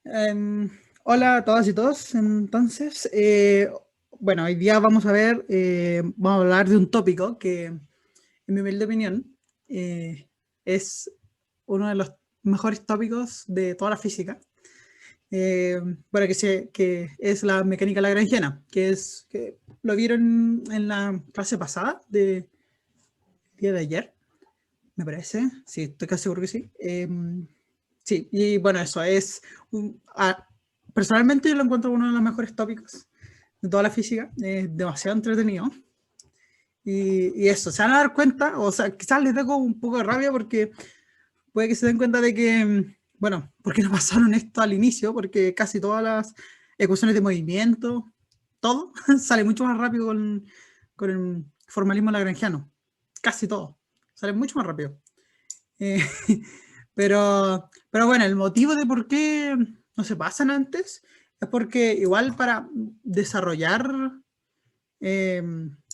Em, Hola a todas y todos. Entonces, bueno, hoy día vamos a hablar de un tópico que, en mi humilde opinión, es uno de los mejores tópicos de toda la física. Bueno, que es la mecánica lagrangiana, que lo vieron en la clase pasada de día de ayer, me parece. Sí, estoy casi seguro que sí. Sí, y bueno, eso es. Personalmente yo lo encuentro uno de los mejores tópicos de toda la física. Es demasiado entretenido. Y eso, se van a dar cuenta, o sea, quizás les dé como un poco de rabia porque puede que se den cuenta de que, bueno, ¿por qué no pasaron esto al inicio? Porque casi todas las ecuaciones de movimiento, todo, sale mucho más rápido con el formalismo lagrangiano. Casi todo. Sale mucho más rápido. Eh, pero bueno, el motivo de por qué no se pasan antes es porque igual para desarrollar, eh,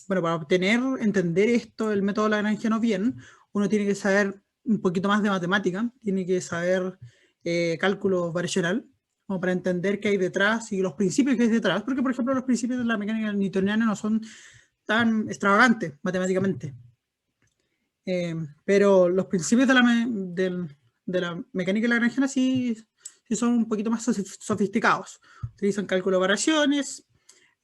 bueno, para obtener, entender esto, el método lagrangiano bien, uno tiene que saber un poquito más de matemática, tiene que saber cálculo variacional, como para entender qué hay detrás y los principios que hay detrás, porque por ejemplo los principios de la mecánica newtoniana no son tan extravagantes matemáticamente. Pero los principios de la mecánica lagrangiana sí son un poquito más sofisticados. Utilizan cálculo de variaciones,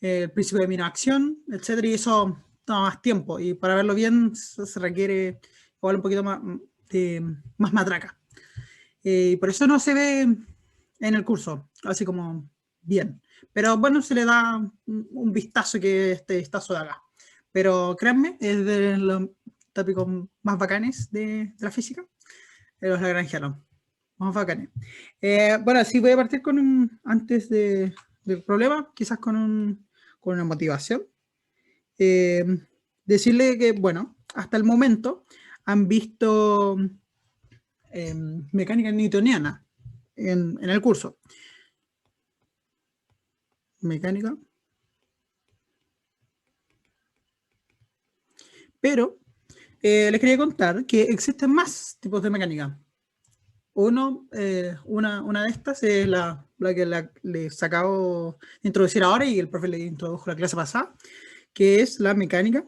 el principio de acción, etcétera, y eso toma más tiempo. Y para verlo bien se requiere igual un poquito más matraca. Y por eso no se ve en el curso, así como bien. Pero bueno, se le da un vistazo que este vistazo de acá. Pero créanme, es de los tópicos más bacanes de la física, de los lagrangianos. Más bacanes. Bueno, sí voy a partir antes del problema, quizás con una motivación. Eh, Decirle que, bueno, hasta el momento han visto mecánica newtoniana en el curso. Mecánica. Pero les quería contar que existen más tipos de mecánica. Una de estas es la que les acabo de introducir ahora y el profe le introdujo la clase pasada, que es la mecánica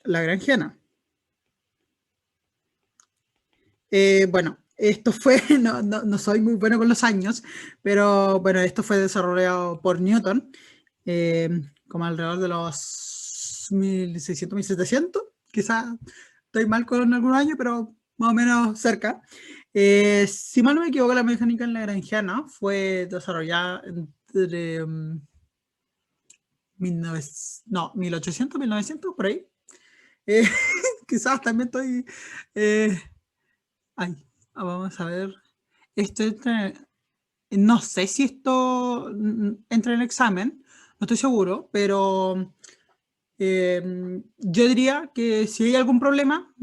lagrangiana. Bueno, esto fue, no soy muy bueno con los años, pero bueno, esto fue desarrollado por Newton, eh, como alrededor de los 1600, 1700, quizás estoy mal con algunos años, pero más o menos cerca. Si mal no me equivoco, la mecánica lagrangiana fue desarrollada entre 1900, no, 1800, 1900, por ahí. Eh, Quizás también estoy... eh, ay, vamos a ver. Esto entra, no sé si esto entra en el examen, no estoy seguro, pero yo diría que si hay algún problema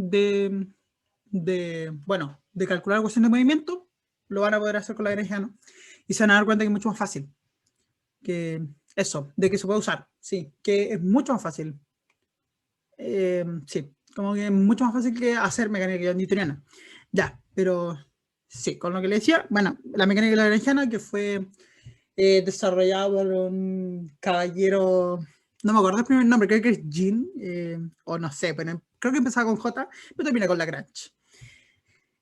bueno, de calcular ecuación de movimiento, lo van a poder hacer con la Lagrangiano y se van a dar cuenta que es mucho más fácil. Que eso, de que se puede usar, sí, que es mucho más fácil. Sí, como que es mucho más fácil que hacer mecánica newtoniana. Ya, pero sí, con lo que le decía, bueno, la mecánica lagrangiana que fue desarrollada por un caballero, no me acuerdo el primer nombre, creo que es Jean, o no sé, pero creo que empezaba con J, pero termina con Lagrange.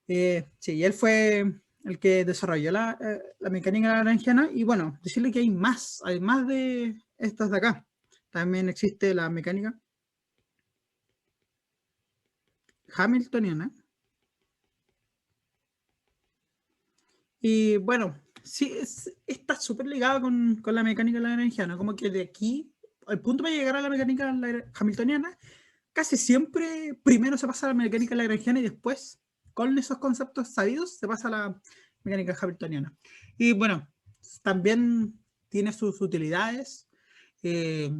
Sí, y él fue el que desarrolló la mecánica lagrangiana y bueno, decirle que hay más de estas de acá. También existe la mecánica hamiltoniana. Y bueno, sí, está súper ligada con la mecánica lagrangiana, como que de aquí, al punto de llegar a la mecánica hamiltoniana, casi siempre primero se pasa a la mecánica lagrangiana y después, con esos conceptos sabidos, se pasa a la mecánica hamiltoniana. Y bueno, también tiene sus utilidades. eh,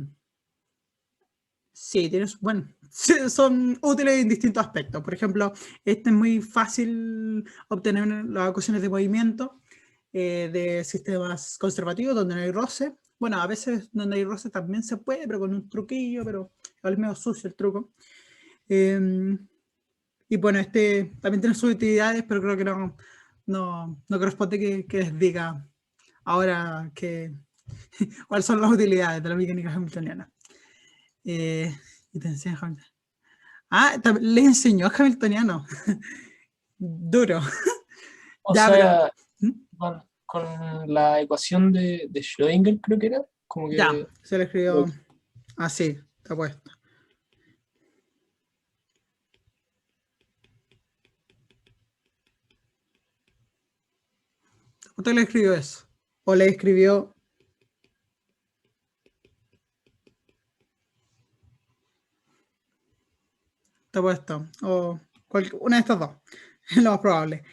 Sí, bueno, sí, son útiles en distintos aspectos. Por ejemplo, este es muy fácil obtener las ecuaciones de movimiento de sistemas conservativos donde no hay roce. Bueno, a veces donde hay roce también se puede, pero con un truquillo, pero es medio sucio el truco. Eh, y bueno, este también tiene sus utilidades, pero creo que no corresponde que les diga ahora cuáles son las utilidades de la mecánica hamiltoniana. Y te enseño Hamiltoniano. Le enseñó hamiltoniano. Duro. O Ya, sea, ¿Mm? con la ecuación de Schrödinger, creo que era, como Ya, que se le escribió así, está puesto. ¿Usted le escribió eso? ¿O le escribió? Está puesto. O una de estas dos. Es lo más probable.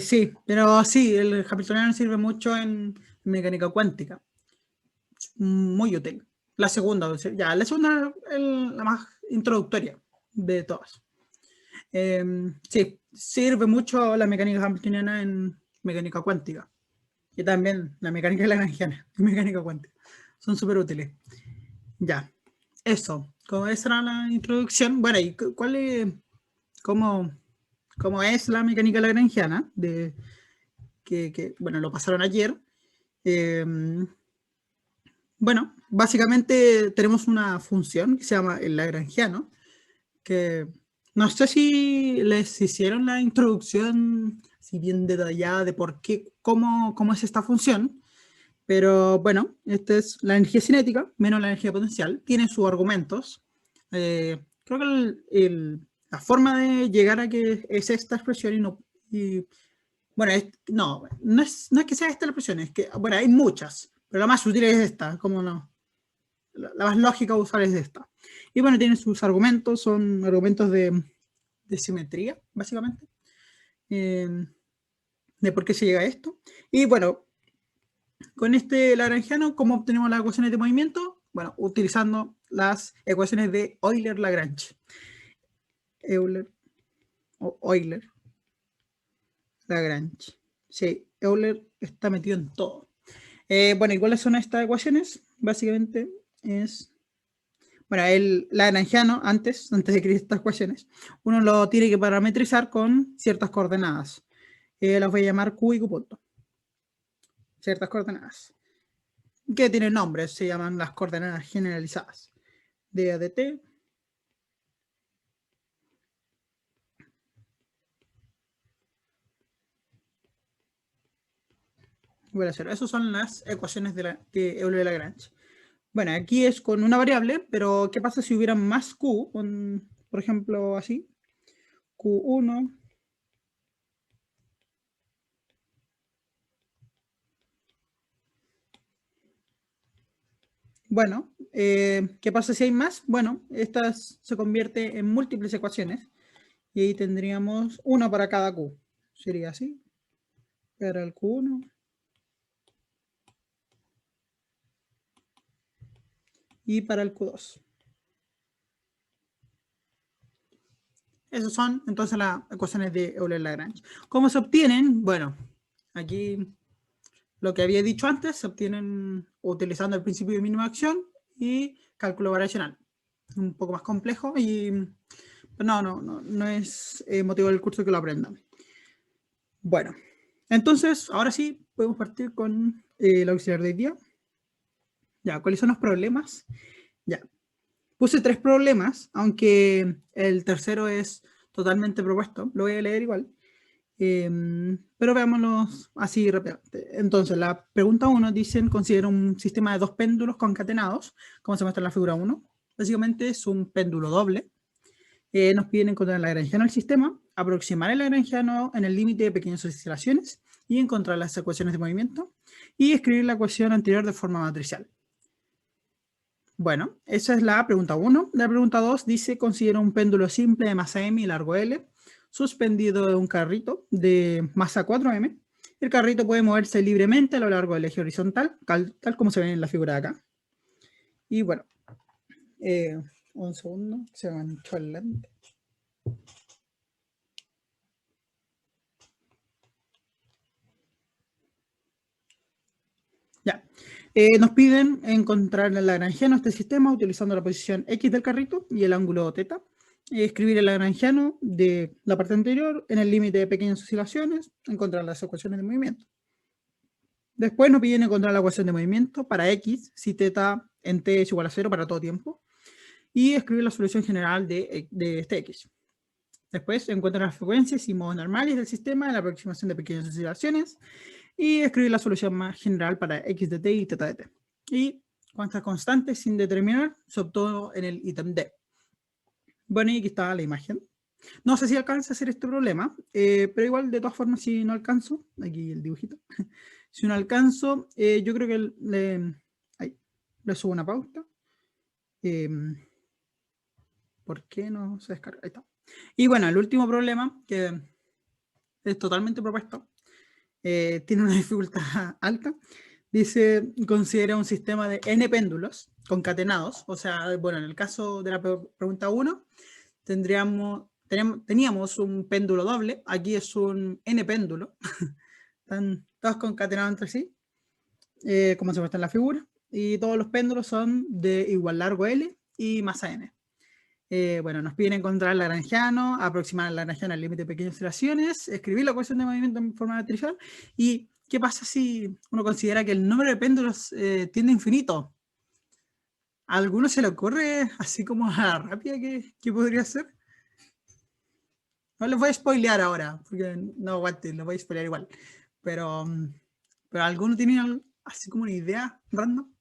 Sí, pero sí, el hamiltoniano sirve mucho en mecánica cuántica. Muy útil. La segunda, ya, la segunda es la más introductoria de todas. Sí, sirve mucho la mecánica hamiltoniana en mecánica cuántica. Y también la mecánica lagrangiana y mecánica cuántica. Son súper útiles. Ya, eso. Como esa era la introducción. Bueno, ¿y cuál es, cómo es la mecánica lagrangiana? Bueno, lo pasaron ayer. Bueno, básicamente tenemos una función que se llama el lagrangiano, que no sé si les hicieron la introducción, si bien detallada de por qué, cómo es esta función, pero bueno, esta es la energía cinética menos la energía potencial, tiene sus argumentos. Creo que la forma de llegar a que es esta expresión bueno, no es que sea esta la expresión, es que, bueno, hay muchas, pero la más útil es esta, como no. La más lógica de usar es esta. Y bueno, tiene sus argumentos, son argumentos de simetría, básicamente, de por qué se llega a esto. Y bueno, con este lagrangiano, ¿cómo obtenemos las ecuaciones de movimiento? Bueno, utilizando las ecuaciones de Euler-Lagrange. Euler o Euler-Lagrange. Sí, Euler está metido en todo. Bueno, ¿y cuáles son estas ecuaciones? Básicamente es bueno, el lagrangiano, antes de escribir estas ecuaciones, uno lo tiene que parametrizar con ciertas coordenadas. Las voy a llamar Q y Q punto. Ciertas coordenadas. Que tienen nombres, se llaman las coordenadas generalizadas. D a de T. Voy a hacer. Esas son las ecuaciones de Euler-Lagrange. Bueno, aquí es con una variable, pero ¿qué pasa si hubiera más Q? Por ejemplo, así. Q1. Bueno, ¿qué pasa si hay más? Bueno, estas se convierte en múltiples ecuaciones y ahí tendríamos una para cada Q. Sería así. Para el Q1. Y para el Q2. Esas son entonces las ecuaciones de Euler-Lagrange. ¿Cómo se obtienen? Bueno, aquí lo que había dicho antes, se obtienen utilizando el principio de mínima acción y cálculo variacional. Un poco más complejo y no es motivo del curso que lo aprendan. Bueno, entonces ahora sí podemos partir con el auxiliar de hoy día. Ya, ¿cuáles son los problemas? Ya, puse 3 problemas, aunque el tercero es totalmente propuesto. Lo voy a leer igual. Pero veámoslos así rápidamente. Entonces, la pregunta 1 dicen, considera un sistema de 2 péndulos concatenados, como se muestra en la figura 1. Básicamente es un péndulo doble. Nos piden encontrar el lagrangiano del sistema, aproximar el lagrangiano en el límite de pequeñas oscilaciones y encontrar las ecuaciones de movimiento y escribir la ecuación anterior de forma matricial. Bueno, esa es la pregunta 1. La pregunta 2 dice, considera un péndulo simple de masa m y largo L, suspendido de un carrito de masa 4m. El carrito puede moverse libremente a lo largo del eje horizontal, tal como se ve en la figura de acá. Y bueno, un segundo, se me manchó el lente. Ya. Nos piden encontrar el lagrangiano de este sistema utilizando la posición X del carrito y el ángulo θ. escribir el lagrangiano de la parte anterior en el límite de pequeñas oscilaciones, encontrar las ecuaciones de movimiento. Después nos piden encontrar la ecuación de movimiento para x, si θ en t es igual a 0 para todo tiempo, y escribir la solución general de este x. Después encuentran las frecuencias y modos normales del sistema en la aproximación de pequeñas oscilaciones, y escribir la solución más general para x de t y θ de t. Y cuántas constantes sin determinar se obtuvo en el ítem D. Bueno, y aquí está la imagen. No sé si alcanza a hacer este problema, pero igual de todas formas si no alcanzo, aquí el dibujito, si no alcanzo, yo creo que le subo una pauta. ¿Por qué no se descarga? Ahí está. Y bueno, el último problema, que es totalmente propuesto, tiene una dificultad alta. Dice, considera un sistema de n péndulos concatenados. O sea, bueno, en el caso de la pregunta 1, teníamos un péndulo doble. Aquí es un n péndulo. Están todos concatenados entre sí, como se muestra en la figura. Y todos los péndulos son de igual largo L y masa n. Bueno, nos piden encontrar el lagrangiano, aproximar el lagrangiano al límite de pequeñas oscilaciones, escribir la ecuación de movimiento en forma matricial. ¿Y qué pasa si uno considera que el número de péndulos tiende a infinito? ¿A alguno se le ocurre así como a la rápida que podría ser? No les voy a spoilear ahora, porque no aguante, les voy a spoilear igual. Pero ¿alguno tiene así como una idea random?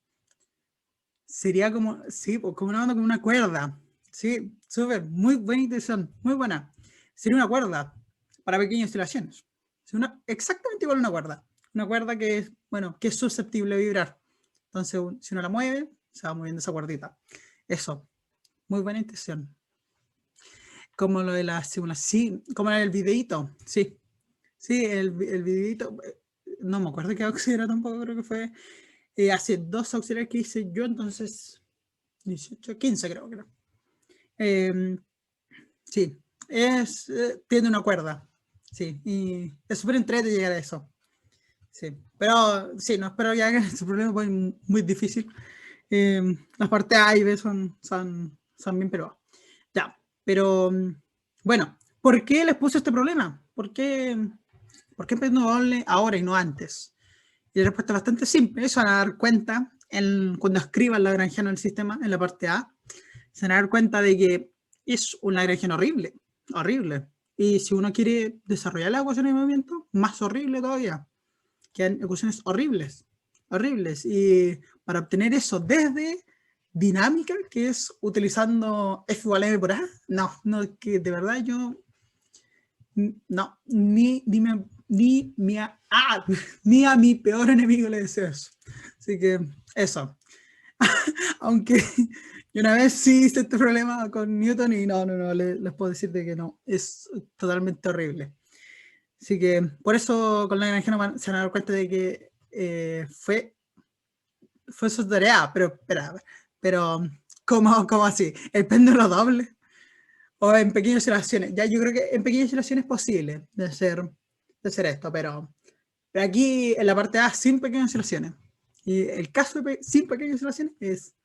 Sería como, sí, como una onda, como una cuerda. Sí, súper, muy buena intención, muy buena. Sería una cuerda para pequeñas oscilaciones. Exactamente igual a una cuerda. Una cuerda que es, bueno, que es susceptible de vibrar. Entonces, si uno la mueve, se va moviendo esa cuerdita. Eso, muy buena intención. Como lo de la simulación, sí, como la del videíto, sí. Sí, el videíto, no me acuerdo qué auxiliar tampoco, creo que fue hace 2 auxiliares que hice yo, entonces 18, 15 creo que era. Sí, tiene una cuerda, sí, y es súper entretenido llegar a eso. Sí, pero sí, no espero ya que ese problema fue muy difícil. Las partes A y B son bien, pero ya. Pero bueno, ¿por qué les puse este problema? ¿Por qué empezó ahora y no antes? Y la respuesta es bastante simple. Se van a dar cuenta cuando escriban lagrangiano en el sistema, en la parte A, se van a dar cuenta de que es un lagrangiano horrible, horrible. Y si uno quiere desarrollar la ecuación de movimiento, más horrible todavía. Quedan ecuaciones horribles, horribles. Y para obtener eso desde dinámica, que es utilizando F igual a M por A, no, que de verdad yo, no, ni a mi peor enemigo le deseo eso. Así que eso. Aunque yo una vez sí hice este problema con Newton y no, les puedo decir de que no, es totalmente horrible. Así que por eso con la lagrangiano se van a dar cuenta de que fue su tarea, pero ¿cómo así? ¿El péndulo doble? ¿O en pequeñas oscilaciones? Ya, yo creo que en pequeñas oscilaciones es posible de hacer esto, pero aquí en la parte A sin pequeñas oscilaciones. Y el caso sin pequeñas oscilaciones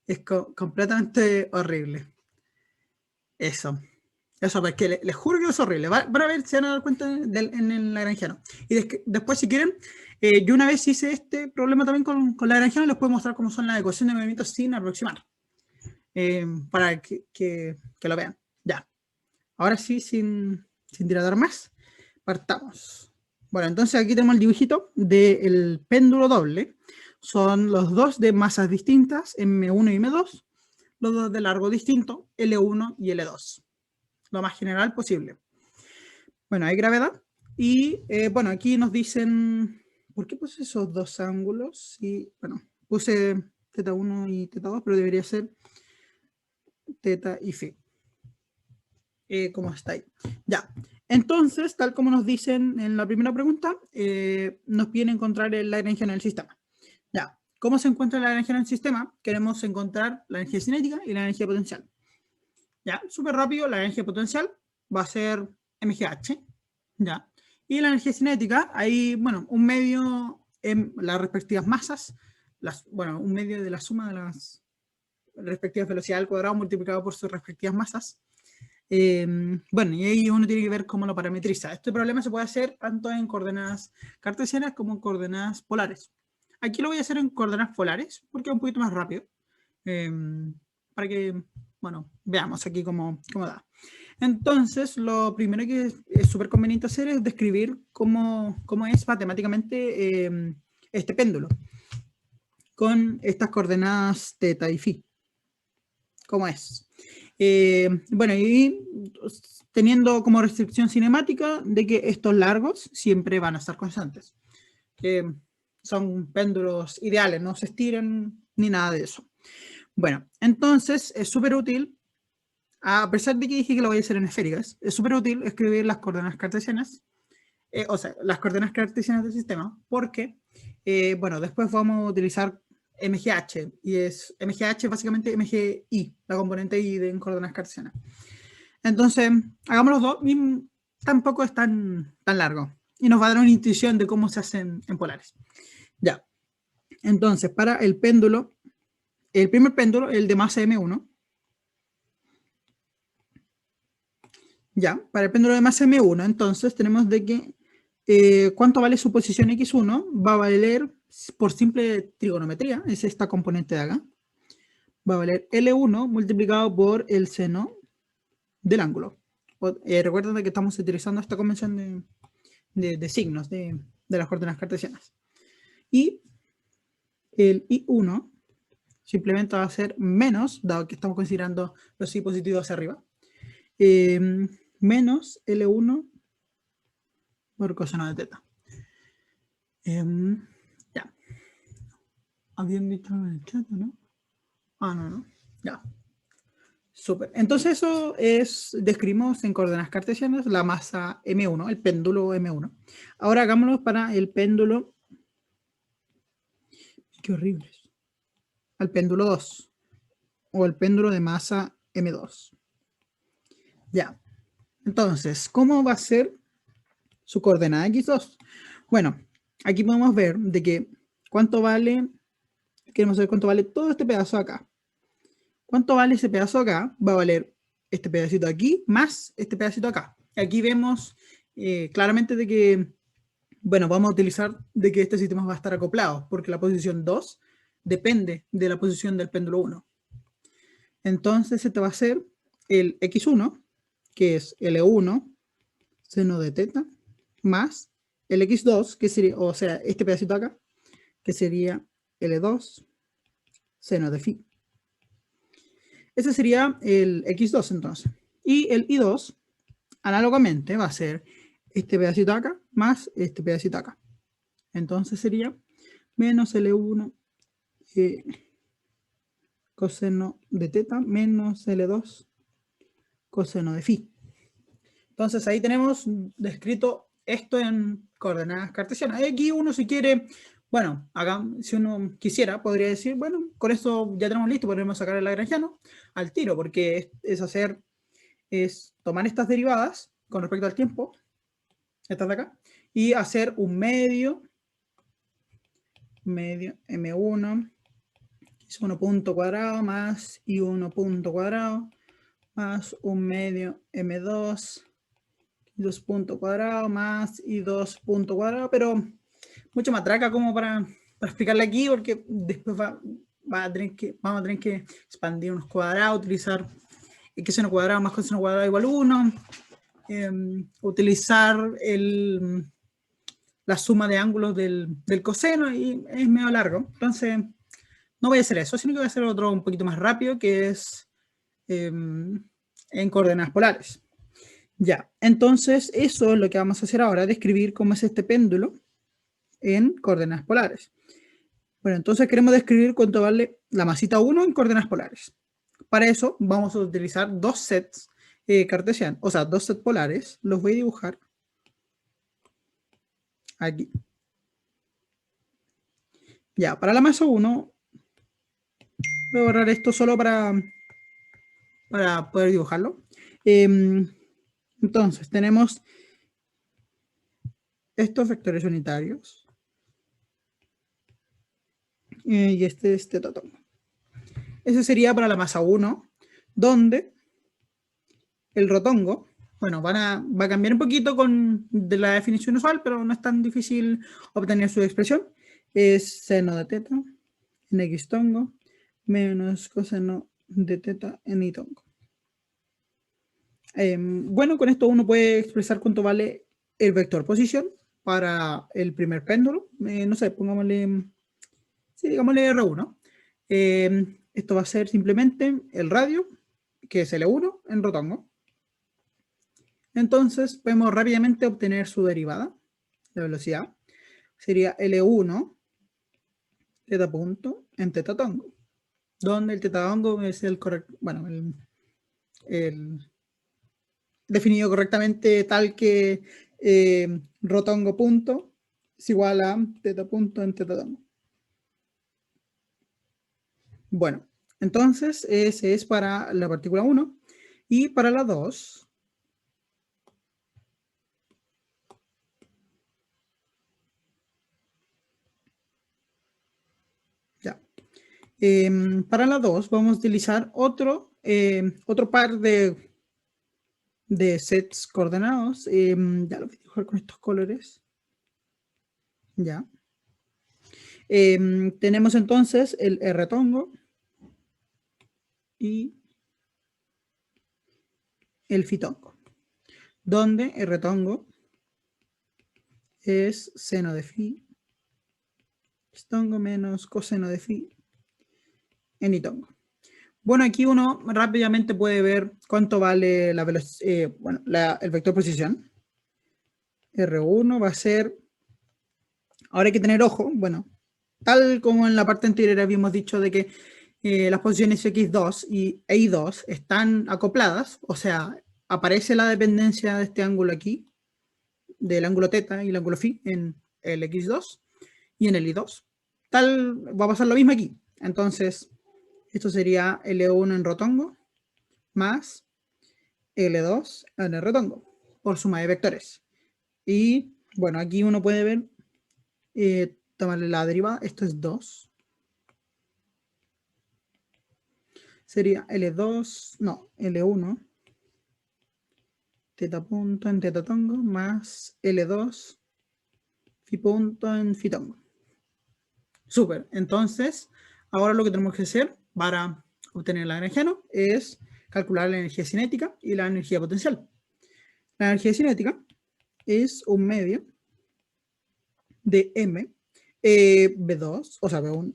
es completamente horrible. Eso, porque les juro que es horrible. Van a ver, se van a dar cuenta en el lagrangiano. Y después, si quieren, yo una vez hice este problema también con lagrangiano, les puedo mostrar cómo son las ecuaciones de movimiento sin aproximar. Para que lo vean. Ya. Ahora sí, sin dilatar más, partamos. Bueno, entonces aquí tenemos el dibujito del péndulo doble. Son los dos de masas distintas, M1 y M2. Los dos de largo distinto, L1 y L2. Lo más general posible. Bueno, hay gravedad. Y bueno, aquí nos dicen, ¿por qué puse esos dos ángulos? Y bueno, puse θ1 y θ2, pero debería ser θ y φ. ¿Cómo está ahí? Ya. Entonces, tal como nos dicen en la primera pregunta, nos piden encontrar la energía en el sistema. Ya. ¿Cómo se encuentra la energía en el sistema? Queremos encontrar la energía cinética y la energía potencial. Ya, súper rápido, la energía potencial va a ser mgh. Ya. Y la energía cinética, ahí, bueno, un medio en las respectivas masas, un medio de la suma de las respectivas velocidades al cuadrado multiplicado por sus respectivas masas. Bueno, y ahí uno tiene que ver cómo lo parametriza. Este problema se puede hacer tanto en coordenadas cartesianas como en coordenadas polares. Aquí lo voy a hacer en coordenadas polares porque es un poquito más rápido. Para que, bueno, veamos aquí cómo da. Entonces, lo primero que es súper conveniente hacer es describir cómo es matemáticamente este péndulo con estas coordenadas teta y phi. ¿Cómo es? Bueno, y teniendo como restricción cinemática de que estos largos siempre van a estar constantes. Que son péndulos ideales, no se estiran ni nada de eso. Bueno, entonces es súper útil, a pesar de que dije que lo voy a hacer en esféricas, es súper útil escribir las coordenadas cartesianas, o sea, las coordenadas cartesianas del sistema, porque, bueno, después vamos a utilizar MGH, y es MGH básicamente MGI, la componente I de coordenadas cartesianas. Entonces, hagamos los dos, y tampoco es tan largo, y nos va a dar una intuición de cómo se hacen en polares. Ya, entonces, para el péndulo, el primer péndulo, el de masa M1, ya, para el péndulo de masa M1, entonces tenemos de que cuánto vale su posición X1, va a valer por simple trigonometría, es esta componente de acá, va a valer L1 multiplicado por el seno del ángulo. Recuerden que estamos utilizando esta convención de signos de las coordenadas cartesianas. Y el I1 simplemente va a ser menos, dado que estamos considerando los I positivos hacia arriba, menos L1 por coseno de teta. Ya. Habían dicho en el chat, ¿no? Ah, no. Ya. Súper. Entonces eso describimos en coordenadas cartesianas la masa M1, el péndulo M1. Ahora hagámoslo para el péndulo. Qué horrible. Al péndulo 2. O el péndulo de masa M2. Ya. Entonces, ¿cómo va a ser su coordenada X2? Bueno, aquí podemos ver de que cuánto vale, queremos saber cuánto vale todo este pedazo acá. ¿Cuánto vale ese pedazo acá? Va a valer este pedacito aquí más este pedacito acá. Aquí vemos claramente de que, bueno, vamos a utilizar de que este sistema va a estar acoplado, porque la posición 2 depende de la posición del péndulo 1. Entonces, este va a ser el X1, que es L1 seno de teta, más el X2, que sería, o sea, este pedacito acá, que sería L2 seno de phi. Ese sería el X2 entonces. Y el I2, análogamente, va a ser este pedacito acá más este pedacito acá. Entonces sería menos L1 coseno de teta menos L2 coseno de phi. Entonces ahí tenemos descrito esto en coordenadas cartesianas. Aquí uno si quiere, bueno, acá si uno quisiera, podría decir, bueno, con esto ya tenemos listo, podemos sacar el lagrangiano al tiro, porque es tomar estas derivadas con respecto al tiempo, estas de acá, y hacer un medio M1, es 1 punto cuadrado más I1 punto cuadrado, más un medio M2, 2 punto cuadrado más I2 punto cuadrado, pero mucho más traca como para explicarle aquí, porque después vamos a tener que expandir unos cuadrados, utilizar x1 cuadrado más coseno cuadrado igual 1, utilizar la suma de ángulos del coseno, y es medio largo. Entonces, no voy a hacer eso, sino que voy a hacer otro un poquito más rápido, que es en coordenadas polares. Ya, entonces eso es lo que vamos a hacer ahora, describir cómo es este péndulo en coordenadas polares. Bueno, entonces queremos describir cuánto vale la masita 1 en coordenadas polares. Para eso vamos a utilizar dos sets cartesianos, o sea, dos sets polares. Los voy a dibujar aquí. Ya, para la masa 1, voy a borrar esto solo para poder dibujarlo. Entonces, tenemos estos vectores unitarios. Y este totón. Ese sería para la masa 1, donde el rotongo, bueno, va a cambiar un poquito de la definición usual, pero no es tan difícil obtener su expresión. Es seno de teta en x tongo menos coseno de teta en y tongo. Bueno, con esto uno puede expresar cuánto vale el vector posición para el primer péndulo. No sé, pongámosle, sí, digámosle R1. Esto va a ser simplemente el radio, que es L1 en rotongo. Entonces podemos rápidamente obtener su derivada de velocidad. Sería L1 teta punto en teta tongo, donde el teta tongo es el correcto, bueno, el definido correctamente tal que rotongo punto es igual a teta punto en teta tongo. Bueno, entonces ese es para la partícula 1 y para la 2. Ya. Para la 2 vamos a utilizar otro par de sets coordenados. Ya lo voy a dibujar con estos colores. Ya. Tenemos entonces el R tongo y el phi tongo, donde R tongo es seno de phi, tongo menos coseno de phi en y tongo. Bueno, aquí uno rápidamente puede ver cuánto vale la velocidad, bueno, el vector posición. R1 va a ser, ahora hay que tener ojo, bueno, tal como en la parte anterior habíamos dicho de que las posiciones x2 y y2 están acopladas, o sea, aparece la dependencia de este ángulo aquí, del ángulo θ y el ángulo phi en el x2 y en el y2. Tal, va a pasar lo mismo aquí. Entonces, esto sería L1 en rotongo más L2 en el rotongo por suma de vectores. Y bueno, aquí uno puede ver, tomarle la derivada, esto es 2. Sería L2, no, L1 teta punto en teta tongo más L2 phi punto en phi tongo. Súper, entonces ahora lo que tenemos que hacer para obtener el Lagrangiano es calcular la energía cinética y la energía potencial. La energía cinética es un medio de M B2, o sea, B1,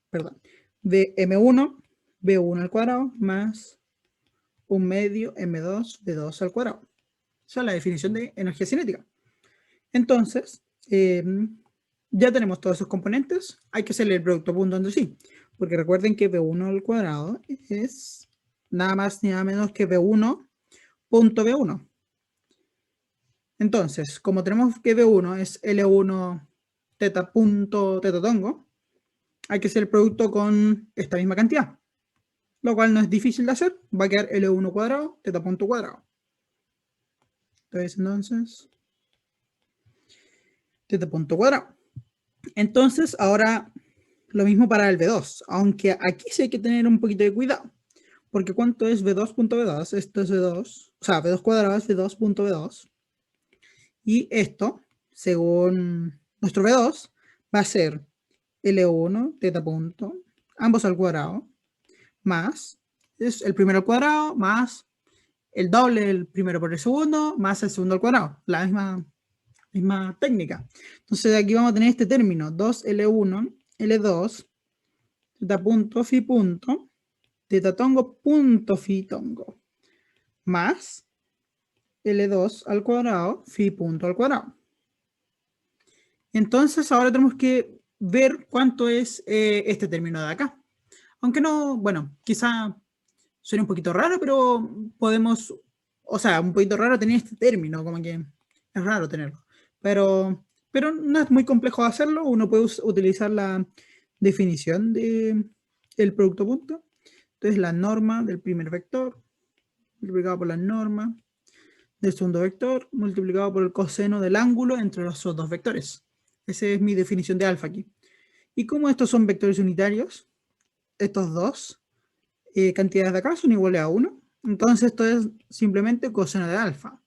perdón, de M1 B1 al cuadrado más un medio M2 B2 al cuadrado. Esa es la definición de energía cinética. Entonces, ya tenemos todos esos componentes. Hay que hacerle el producto punto entre sí, porque recuerden que B1 al cuadrado es nada más ni nada menos que B1 punto B1. Entonces, como tenemos que B1 es L1 teta punto teta tongo, hay que hacer el producto con esta misma cantidad, lo cual no es difícil de hacer. Va a quedar L1 cuadrado teta punto cuadrado. Entonces, teta punto cuadrado. Entonces, ahora lo mismo para el B2, aunque aquí sí hay que tener un poquito de cuidado, porque ¿cuánto es B2 punto B2? Esto es B2, o sea, B2 cuadrado es B2 punto B2, y esto, según nuestro B2, va a ser L1 teta punto, ambos al cuadrado, más, es el primero al cuadrado, más el doble del primero por el segundo, más el segundo al cuadrado, la misma técnica. Entonces aquí vamos a tener este término, 2L1, L2, teta punto, phi punto, teta tongo punto phi tongo, más L2 al cuadrado, phi punto al cuadrado. Entonces ahora tenemos que ver cuánto es este término de acá. Aunque no, bueno, quizá suene un poquito raro, pero podemos, o sea, un poquito raro tener este término, como que es raro tenerlo. Pero no es muy complejo hacerlo, uno puede utilizar la definición del producto punto. Entonces la norma del primer vector multiplicado por la norma del segundo vector multiplicado por el coseno del ángulo entre los dos vectores. Esa es mi definición de alfa aquí. Y como estos son vectores unitarios, estos dos cantidades de acá son iguales a 1. Entonces esto es simplemente coseno de alfa,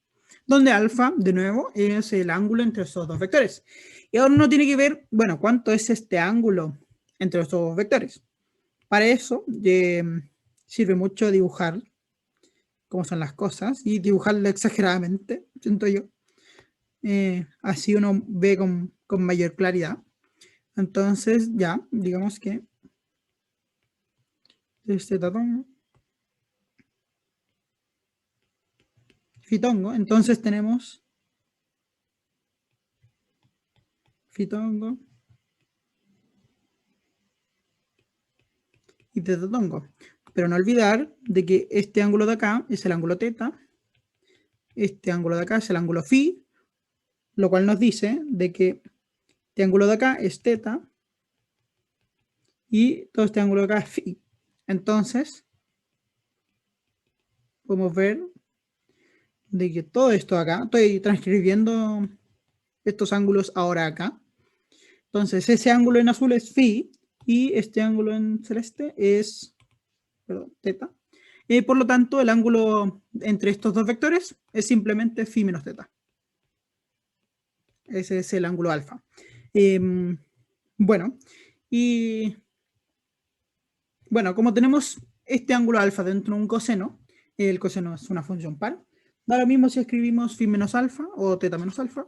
donde alfa, de nuevo, es el ángulo entre esos dos vectores. Y ahora uno tiene que ver, bueno, cuánto es este ángulo entre estos dos vectores. Para eso sirve mucho dibujar cómo son las cosas y dibujarlo exageradamente, siento yo. Así uno ve con mayor claridad. Entonces ya, digamos que este tatón fitongo, entonces tenemos fitongo y tetatongo. Pero no olvidar de que este ángulo de acá es el ángulo teta, este ángulo de acá es el ángulo phi, lo cual nos dice de que este ángulo de acá es teta y todo este ángulo de acá es phi. Entonces, podemos ver de que todo esto acá, estoy transcribiendo estos ángulos ahora acá. Entonces, ese ángulo en azul es phi y este ángulo en celeste es, perdón, teta. Por lo tanto, el ángulo entre estos dos vectores es simplemente phi menos teta. Ese es el ángulo alfa. Bueno, y bueno, como tenemos este ángulo alfa dentro de un coseno, el coseno es una función par. Da lo mismo si escribimos phi menos alfa o teta menos alfa.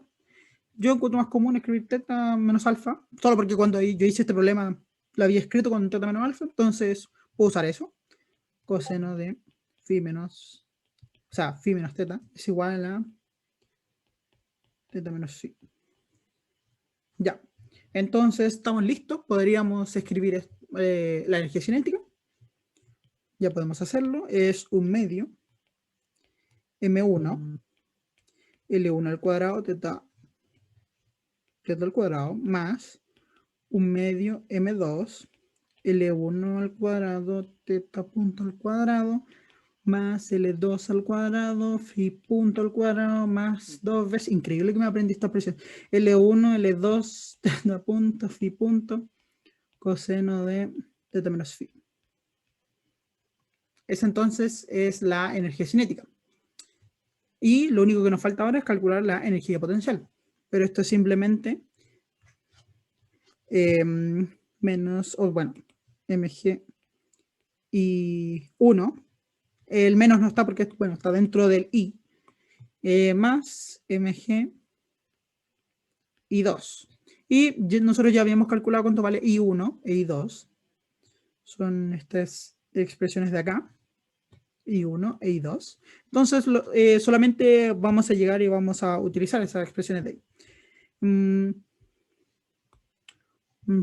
Yo encuentro más común escribir teta menos alfa, solo porque cuando yo hice este problema lo había escrito con teta menos alfa, entonces puedo usar eso. Coseno de phi menos, o sea, phi menos teta es igual a teta menos phi. Ya, entonces estamos listos, podríamos escribir la energía cinética. Ya podemos hacerlo, es un medio m1 L1 al cuadrado teta al cuadrado más un medio m2 L1 al cuadrado teta punto al cuadrado más L2 al cuadrado phi punto al cuadrado más 2 veces, increíble que me aprendí esta expresión, L1, L2 teta punto phi punto coseno de teta menos phi. Esa entonces es la energía cinética. Y lo único que nos falta ahora es calcular la energía potencial. Pero esto es simplemente menos, o bueno, mg y 1. El menos no está porque, bueno, está dentro del i. Más mg y 2. Y nosotros ya habíamos calculado cuánto vale i1 e i2. Son estas expresiones de acá. I1 e I2. Entonces, solamente vamos a llegar y vamos a utilizar esas expresiones de ahí.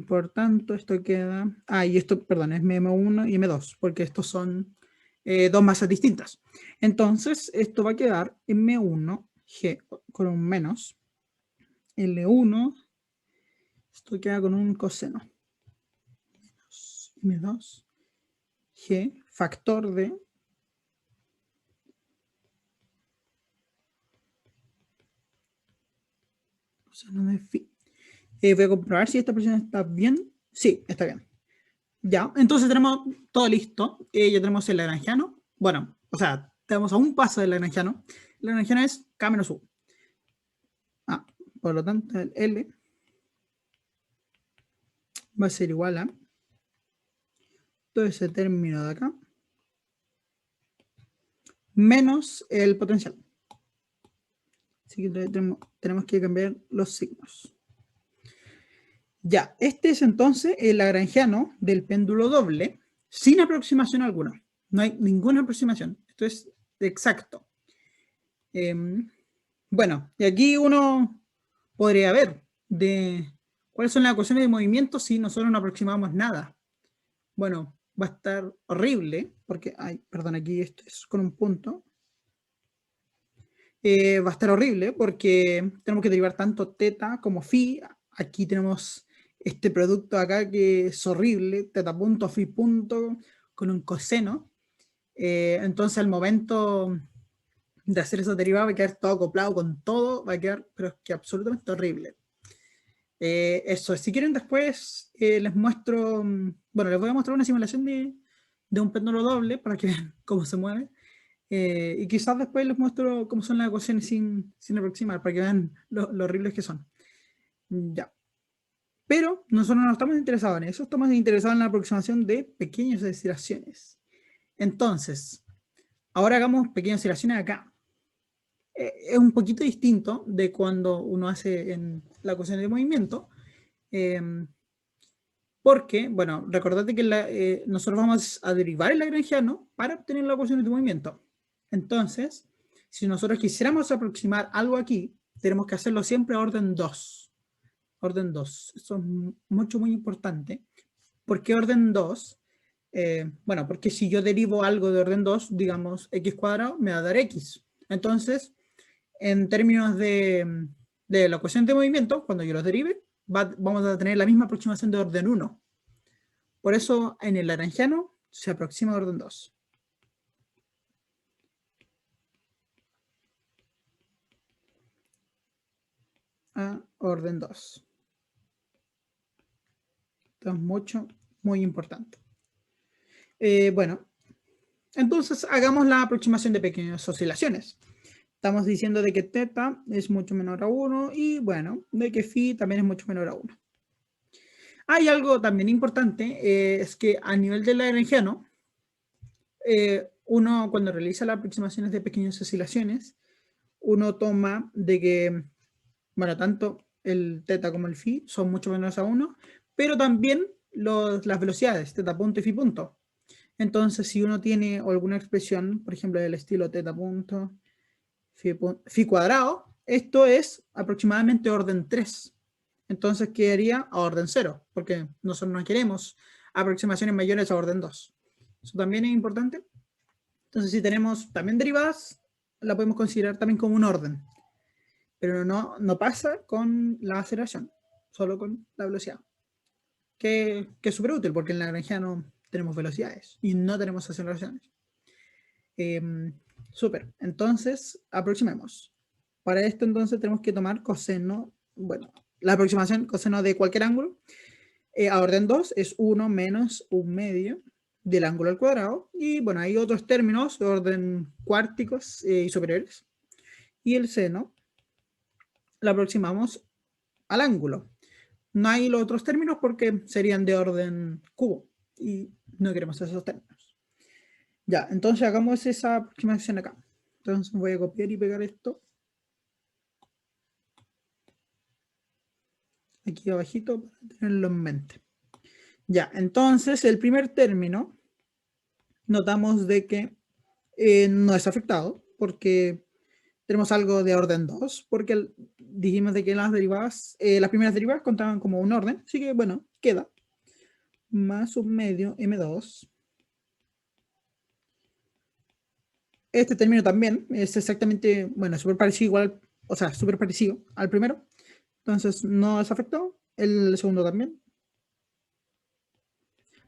Por tanto, esto queda... y esto, perdón, es M1 y M2, porque estos son dos masas distintas. Entonces, esto va a quedar M1G con un menos. L1, esto queda con un coseno. Menos M2G, factor de... coseno de phi. Voy a comprobar si esta expresión está bien. Sí, está bien. Ya, entonces tenemos todo listo. Ya tenemos el lagrangiano. Bueno, o sea, tenemos a un paso del lagrangiano. El lagrangiano es K menos U. Por lo tanto, el L va a ser igual a todo ese término de acá menos el potencial. Así que tenemos que cambiar los signos. Ya, este es entonces el lagrangiano del péndulo doble sin aproximación alguna. No hay ninguna aproximación. Esto es exacto. Bueno, y aquí uno podría ver de cuáles son las ecuaciones de movimiento si nosotros no aproximamos nada. Bueno, va a estar horrible, porque, perdón, aquí esto es con un punto. Va a estar horrible porque tenemos que derivar tanto teta como phi. Aquí tenemos este producto acá que es horrible, teta punto, phi punto, con un coseno. Entonces al momento de hacer esos derivados va a quedar todo acoplado con todo, va a quedar, pero es que absolutamente horrible. Eso, si quieren después les muestro, bueno, les voy a mostrar una simulación de un péndulo doble para que vean cómo se mueve. Y quizás después les muestro cómo son las ecuaciones sin aproximar, para que vean lo horribles que son. Ya. Pero nosotros no estamos interesados en eso, estamos interesados en la aproximación de pequeñas oscilaciones. Entonces, ahora hagamos pequeñas oscilaciones acá. Es un poquito distinto de cuando uno hace en la ecuación de movimiento, porque, bueno, recordate que nosotros vamos a derivar el lagrangiano para obtener la ecuación de movimiento. Entonces, si nosotros quisiéramos aproximar algo aquí, tenemos que hacerlo siempre a orden 2. Orden 2. Eso es muy importante. ¿Por qué orden 2? Bueno, porque si yo derivo algo de orden 2, digamos x cuadrado, me va a dar x. Entonces, en términos de la ecuación de movimiento, cuando yo los derive, vamos a tener la misma aproximación de orden 1. Por eso, en el lagrangiano se aproxima a orden 2. A orden 2. Esto es muy importante. Bueno, entonces hagamos la aproximación de pequeñas oscilaciones. Estamos diciendo de que teta es mucho menor a 1 y bueno, de que phi también es mucho menor a 1. Hay algo también importante, es que a nivel del lagrangiano, uno cuando realiza las aproximaciones de pequeñas oscilaciones, uno toma de que, bueno, tanto el teta como el phi son mucho menores a 1, pero también las velocidades, teta punto y phi punto. Entonces, si uno tiene alguna expresión, por ejemplo, del estilo teta punto, phi cuadrado, esto es aproximadamente orden 3. Entonces quedaría a orden 0, porque nosotros no queremos aproximaciones mayores a orden 2. Eso también es importante. Entonces, si tenemos también derivadas, la podemos considerar también como un orden. Pero no pasa con la aceleración, solo con la velocidad. Que es súper útil, porque en la lagrangiano tenemos velocidades y no tenemos aceleraciones. Súper. Entonces, aproximemos. Para esto, entonces, tenemos que tomar coseno. Bueno, la aproximación coseno de cualquier ángulo a orden 2 es 1 menos 1/2 del ángulo al cuadrado. Y bueno, hay otros términos de orden cuárticos y superiores. Y el seno la aproximamos al ángulo. No hay los otros términos porque serían de orden cubo y no queremos esos términos. Ya, entonces hagamos esa aproximación acá. Entonces voy a copiar y pegar esto aquí abajito para tenerlo en mente. Ya, entonces el primer término notamos de que no es afectado porque tenemos algo de orden 2, porque dijimos de que las primeras derivadas contaban como un orden, así que bueno, queda más 1/2 m2. Este término también es exactamente, bueno, súper parecido igual, o sea, súper parecido al primero. Entonces no es afectado. El segundo también.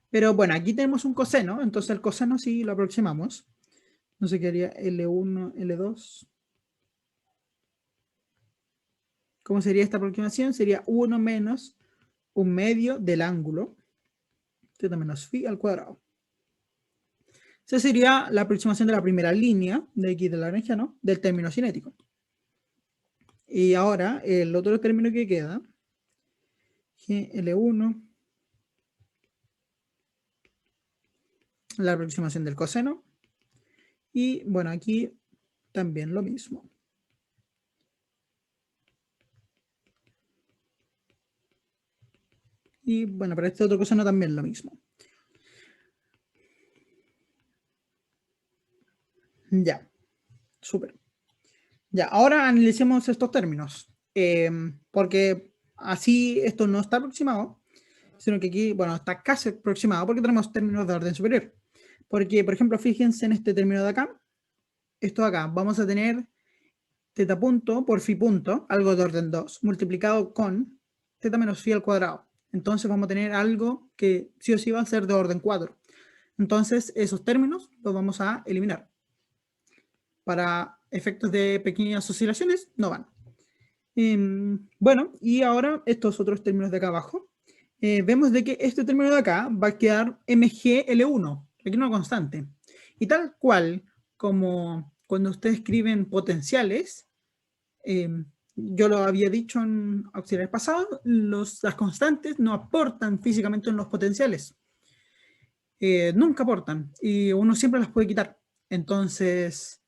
Pero bueno, aquí tenemos un coseno, entonces el coseno sí lo aproximamos. No sé qué haría L1, L2. ¿Cómo sería esta aproximación? Sería 1 menos 1/2 del ángulo, teta menos phi al cuadrado. Esa sería la aproximación de la primera línea de x del lagrangiano del término cinético. Y ahora el otro término que queda, L1, la aproximación del coseno. Y bueno, aquí también lo mismo. Y bueno, para este otro coseno también lo mismo. Ya, súper. Ya, ahora analicemos estos términos. Porque así esto no está aproximado, sino que aquí, bueno, está casi aproximado porque tenemos términos de orden superior. Porque, por ejemplo, fíjense en este término de acá. Esto de acá, vamos a tener teta punto por phi punto, algo de orden 2, multiplicado con teta menos phi al cuadrado. Entonces vamos a tener algo que sí o sí va a ser de orden 4. Entonces esos términos los vamos a eliminar. Para efectos de pequeñas oscilaciones no van. Bueno, y ahora estos otros términos de acá abajo. Vemos de que este término de acá va a quedar mgl1, aquí una constante. Y tal cual como cuando ustedes escriben potenciales, yo lo había dicho en auxiliares pasados, las constantes no aportan físicamente en los potenciales. Nunca aportan y uno siempre las puede quitar. Entonces,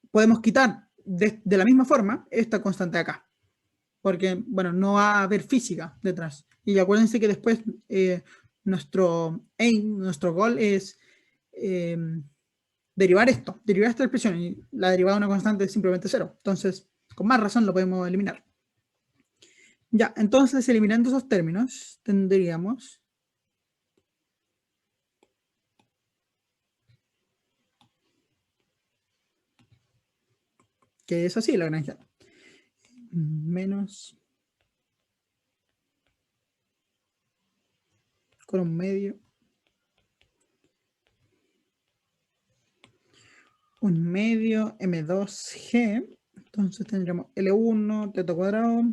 podemos quitar de la misma forma esta constante de acá. Porque, bueno, no va a haber física detrás. Y acuérdense que después nuestro aim, nuestro goal es derivar esta expresión. Y la derivada de una constante es simplemente 0. Entonces, con más razón lo podemos eliminar. Ya, entonces eliminando esos términos, tendríamos que es así la Lagrangiana. Menos con un medio. Un medio M2G. Entonces tendremos L1 teta cuadrado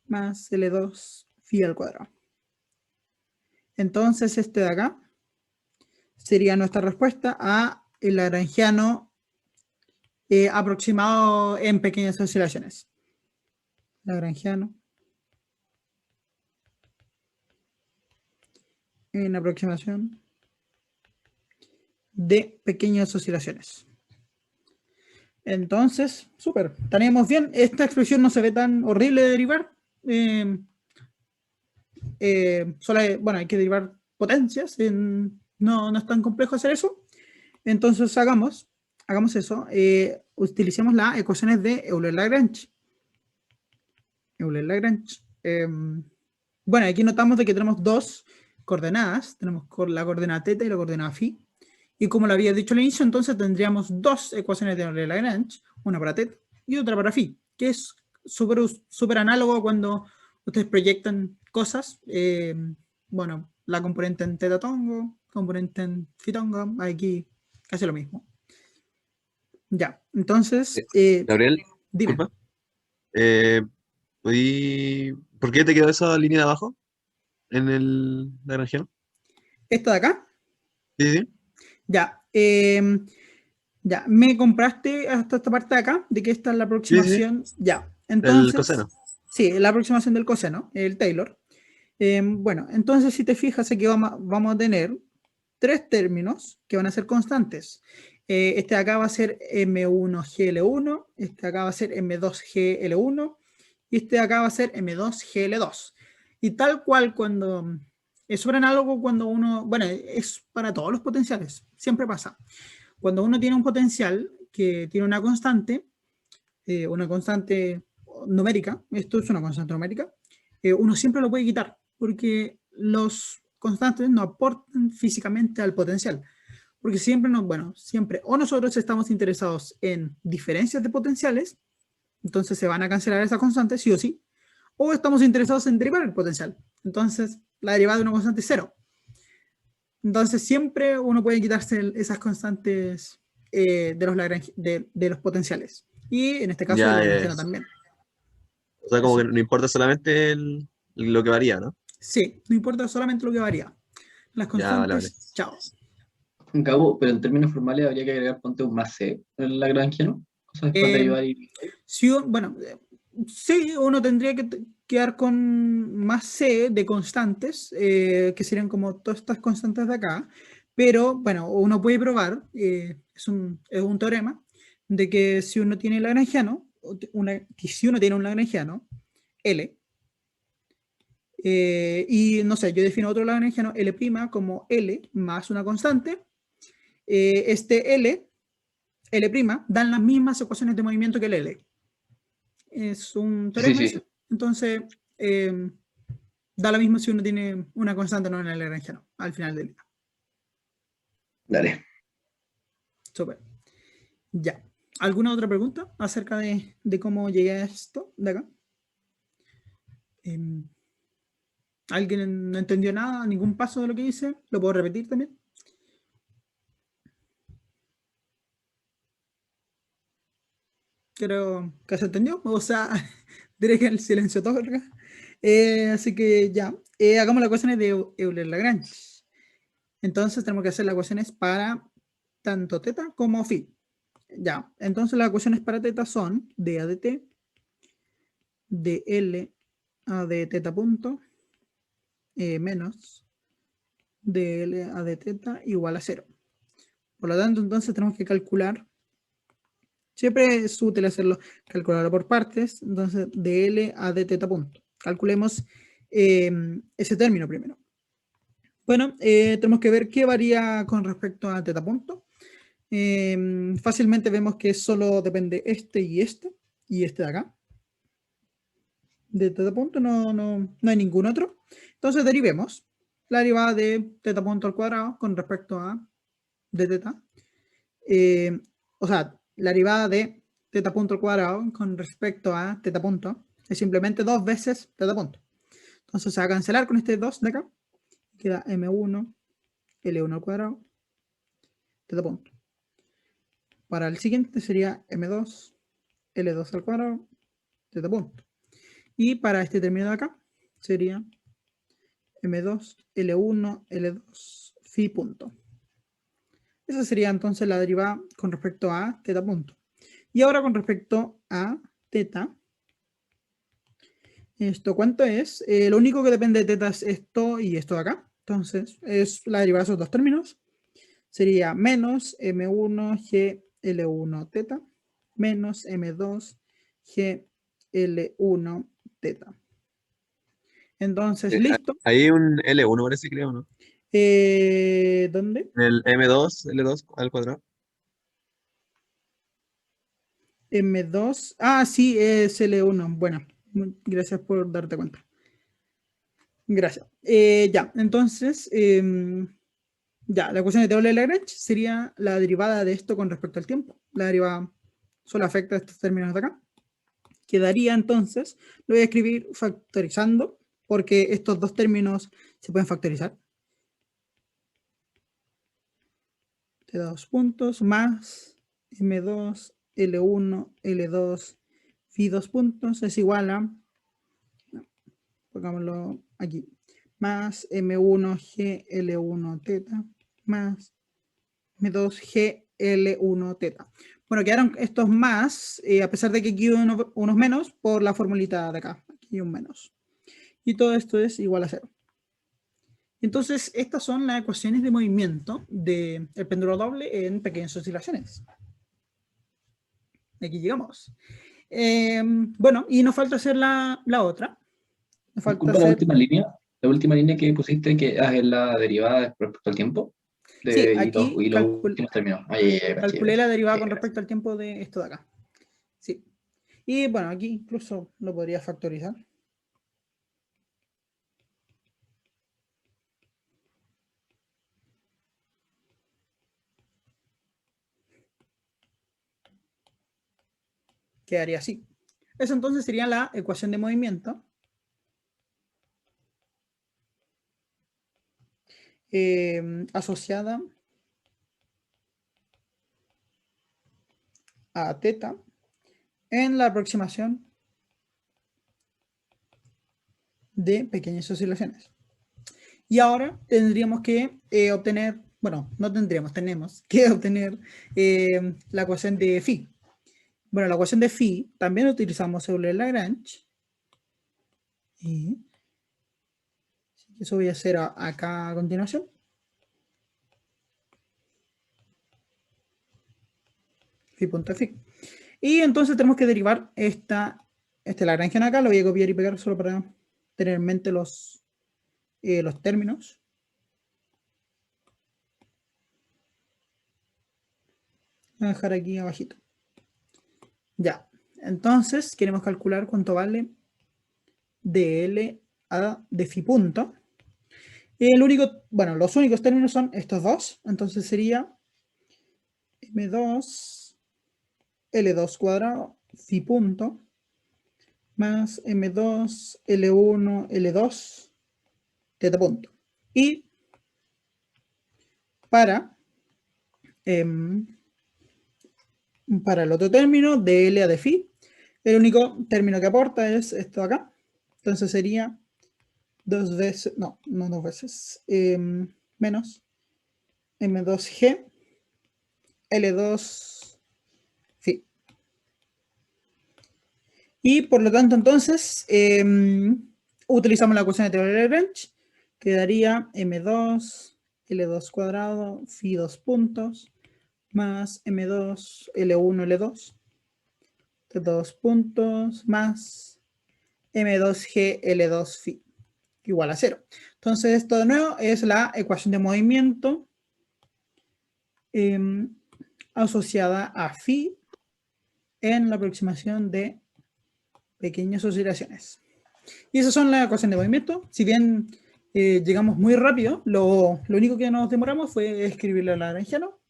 más L2 phi al cuadrado. Entonces este de acá sería nuestra respuesta a el lagrangiano aproximado en pequeñas oscilaciones. Lagrangiano en aproximación de pequeñas oscilaciones. Entonces, súper, tenemos bien. Esta expresión no se ve tan horrible de derivar. Solo hay que derivar potencias. No es tan complejo hacer eso. Entonces, hagamos eso. Utilicemos las ecuaciones de Euler-Lagrange. Euler-Lagrange. Bueno, aquí notamos de que tenemos dos coordenadas. Tenemos la coordenada θ y la coordenada phi. Y como lo había dicho al inicio, entonces tendríamos dos ecuaciones de Euler-Lagrange, una para θ y otra para phi, que es súper análogo cuando ustedes proyectan cosas. Bueno, la componente en θ tongo, componente en phi tongo, aquí casi lo mismo. Ya, entonces... Gabriel, dime. disculpa. ¿Por qué te quedó esa línea de abajo en el lagrangiano? ¿Esta de acá? Sí, sí. Ya, ya, me compraste hasta esta parte de acá, de que esta es la aproximación. Sí. Ya, entonces. El coseno. Sí, la aproximación del coseno, el Taylor. Bueno, entonces si te fijas aquí vamos a tener tres términos que van a ser constantes. Este de acá va a ser M1GL1, este de acá va a ser M2GL1 y este de acá va a ser M2GL2. Y tal cual cuando... Es súper análogo cuando uno... Bueno, es para todos los potenciales, siempre pasa. Cuando uno tiene un potencial que tiene una constante numérica, esto es una constante numérica, uno siempre lo puede quitar, porque los constantes no aportan físicamente al potencial. Porque siempre o nosotros estamos interesados en diferencias de potenciales, entonces se van a cancelar esas constantes sí o sí, o estamos interesados en derivar el potencial, entonces la derivada de una constante es 0. Entonces siempre uno puede quitarse esas constantes de los potenciales. Y en este caso Ya, el lagrangiano también. O sea, como que no importa solamente lo que varía, ¿no? Sí, no importa solamente lo que varía. Las constantes, vale. chao. Gabo, pero en términos formales habría que agregar ponte un más C en lagrangiano. O sea, después de derivar y... Sí, sí, uno tendría que quedar con más C de constantes, que serían como todas estas constantes de acá, pero bueno, uno puede probar, es un teorema, de que si uno tiene lagrangiano, si uno tiene un lagrangiano, L, y no sé, yo defino otro lagrangiano, L' como L más una constante, este L' dan las mismas ecuaciones de movimiento que el L. Es un teorema. Sí. Entonces, da lo mismo si uno tiene una constante o no en el lagrangiano al final del día. Dale. Súper. Ya. ¿Alguna otra pregunta acerca de cómo llegué a esto de acá? ¿Alguien no entendió nada? ¿Ningún paso de lo que hice? ¿Lo puedo repetir también? Creo que se entendió. O sea, diré que el silencio todo acá. Así que ya. Hagamos las ecuaciones de Euler-Lagrange. Entonces tenemos que hacer las ecuaciones para tanto teta como phi. Ya, entonces las ecuaciones para teta son dA de t, dL a de teta punto, menos dL a de teta igual a 0. Por lo tanto, entonces tenemos que calcular, siempre es útil hacerlo, calcularlo por partes, entonces dL a de teta punto. Calculemos ese término primero. Bueno, tenemos que ver qué varía con respecto a teta punto. Fácilmente vemos que solo depende este y este de acá. De teta punto no hay ningún otro. Entonces derivemos la derivada de teta punto al cuadrado con respecto a de teta. O sea, la derivada de teta punto al cuadrado con respecto a teta punto es simplemente 2 veces teta punto. Entonces se va a cancelar con este 2 de acá. Queda m1, L1 al cuadrado, teta punto. Para el siguiente sería m2, L2 al cuadrado, teta punto. Y para este término de acá sería m2, L1, L2, phi punto. Esa sería entonces la derivada con respecto a teta punto. Y ahora con respecto a teta, ¿esto cuánto es? Lo único que depende de teta es esto y esto de acá. Entonces, es la derivada de esos dos términos. Sería menos m1 g L1 teta menos m2 g L1 teta. Entonces, listo. Ahí un L1 parece, creo, ¿no? ¿Dónde? En el M2, L2 al cuadrado. M2. Ah, sí, es L1. Bueno, gracias por darte cuenta. Gracias. Ya, entonces, ya, la ecuación de Euler-Lagrange sería la derivada de esto con respecto al tiempo. La derivada solo afecta a estos términos de acá. Quedaría entonces, lo voy a escribir factorizando, porque estos dos términos se pueden factorizar. De 2 puntos más M2, L1, L2, phi 2 puntos es igual a, pongámoslo aquí, más M1 GL1 teta más M2 GL1 teta. Bueno, quedaron estos más, a pesar de que aquí hay unos menos, por la formulita de acá. Aquí hay un menos. Y todo esto es igual a 0. Entonces, estas son las ecuaciones de movimiento del péndulo doble en pequeñas oscilaciones. Aquí llegamos. Bueno, y nos falta hacer la otra. Nos falta Disculpa hacer... la última línea que pusiste que es la derivada respecto al tiempo Sí, y aquí los últimos términos. Ahí, calculé la derivada con caché. respecto al tiempo de esto de acá. Sí. Y bueno, aquí incluso lo podría factorizar. Quedaría así. Eso entonces sería la ecuación de movimiento. Asociada a teta en la aproximación de pequeñas oscilaciones. Y ahora tendríamos que obtener, bueno, no tendríamos, tenemos que obtener la ecuación de phi. Bueno, la ecuación de phi también utilizamos Euler-Lagrange. Y eso voy a hacer acá a continuación. Phi.phi. Y entonces tenemos que derivar este Lagrangiano acá, lo voy a copiar y pegar solo para tener en mente los términos. Voy a dejar aquí abajito. Ya, entonces queremos calcular cuánto vale dl a de phi punto. Bueno, los únicos términos son estos dos, entonces sería m2 L2 cuadrado phi punto más M2 L1 L2 teta punto. Y para el otro término, dL a de phi, el único término que aporta es esto de acá. Entonces sería 2 veces, no 2 veces, menos M2G L2 phi. Y por lo tanto, entonces, utilizamos la ecuación de teoría de Lagrange, quedaría M2 L2 cuadrado phi 2 puntos más M2 L1 L2 de 2 puntos más M2G L2 phi igual a 0. Entonces, esto de nuevo es la ecuación de movimiento asociada a phi en la aproximación de pequeñas oscilaciones. Y esas son las ecuaciones de movimiento. Si bien llegamos muy rápido, lo único que nos demoramos fue escribirlo en lagrangiano.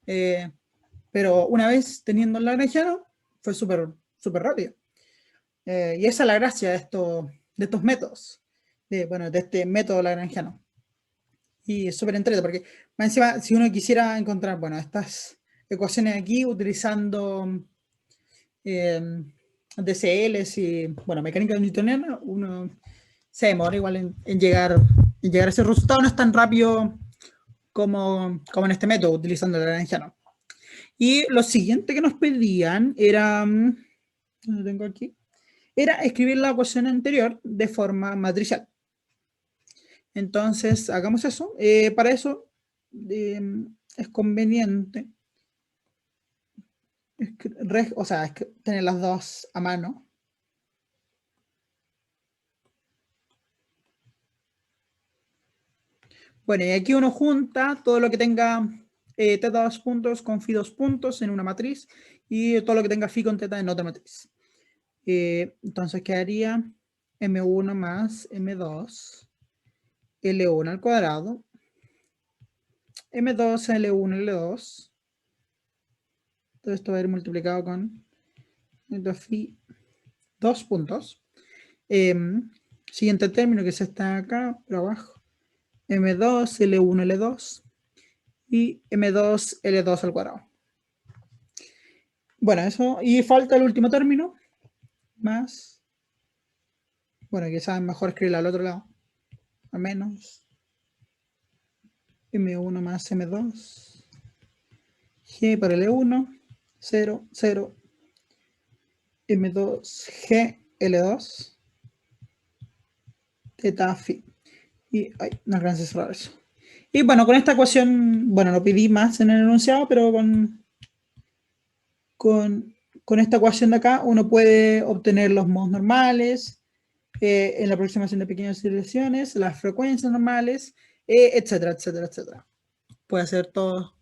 Pero una vez teniendo el lagrangiano, fue súper rápido. Y esa es la gracia de estos métodos, de este método lagrangiano. Y es súper entretenido, porque más encima, si uno quisiera encontrar, estas ecuaciones aquí utilizando DCLs y, mecánica newtoniana, uno se demora igual en llegar a ese resultado. No es tan rápido como en este método, utilizando el lagrangiano. Y lo siguiente que nos pedían era, lo tengo aquí, era escribir la ecuación anterior de forma matricial. Entonces, hagamos eso. Para eso es conveniente tener las dos a mano. Bueno, y aquí uno junta todo lo que tenga teta 2 puntos con phi 2 puntos en una matriz y todo lo que tenga phi con teta en otra matriz. Entonces quedaría M1 más M2 L1 al cuadrado, M2 L1 L2. Todo esto va a ir multiplicado con phi 2 puntos. Siguiente término que se está acá por abajo. M2 L1 L2 y M2 L2 al cuadrado. Bueno, eso. Y falta el último término. Más. Bueno, quizás es mejor escribirlo al otro lado. A menos. M1 más M2. G para L1. 0, 0. M2 G L2. Teta phi. Y no alcancé a cerrar eso. Y bueno, con esta ecuación, no pedí más en el enunciado, pero con esta ecuación de acá uno puede obtener los modos normales, en la aproximación de pequeñas oscilaciones, las frecuencias normales, etcétera, etcétera, etcétera. Puede hacer todos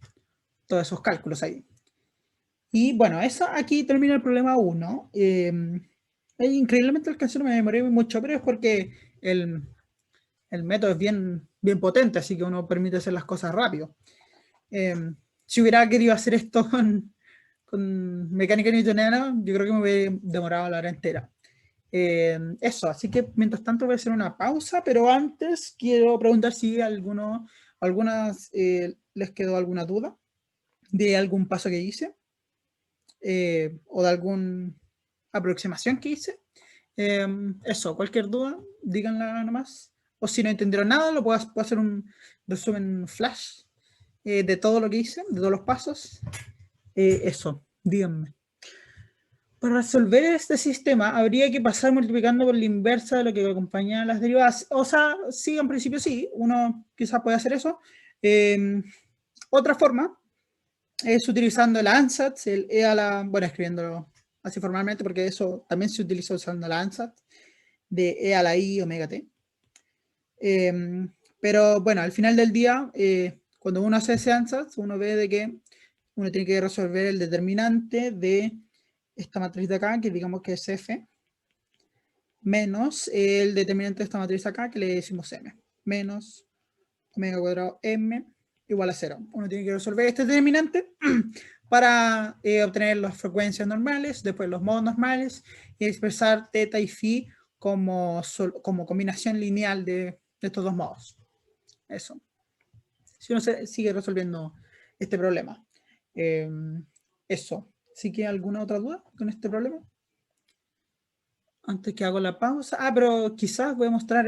esos cálculos ahí. Y bueno, eso aquí termina el problema 1. Increíblemente alcancé, no me demoré mucho, pero es porque el método es bien potente, así que uno permite hacer las cosas rápido. Si hubiera querido hacer esto con mecánica newtoniana, yo creo que me hubiera demorado la hora entera. Eso, así que mientras tanto voy a hacer una pausa, pero antes quiero preguntar si algunas les quedó alguna duda de algún paso que hice o de alguna aproximación que hice. Eso, cualquier duda, díganla nomás. O si no entendieron nada, puedo hacer un resumen flash de todo lo que hice, de todos los pasos. Eso, díganme. Para resolver este sistema, habría que pasar multiplicando por la inversa de lo que acompaña las derivadas. O sea, sí, en principio sí, uno quizás puede hacer eso. Otra forma es utilizando el ansatz, el e a la, escribiéndolo así formalmente, porque eso también se utiliza usando el ansatz, de e a la i omega t. Pero bueno, al final del día, cuando uno hace ese ansatz, uno ve de que uno tiene que resolver el determinante de esta matriz de acá, que digamos que es F, menos el determinante de esta matriz acá, que le decimos M, menos omega cuadrado M igual a 0. Uno tiene que resolver este determinante para obtener las frecuencias normales, después los modos normales, y expresar teta y phi como combinación lineal de estos dos modos. Eso. Si uno sigue resolviendo este problema. Eso. ¿Sí que alguna otra duda con este problema? Antes que hago la pausa. Pero quizás voy a mostrar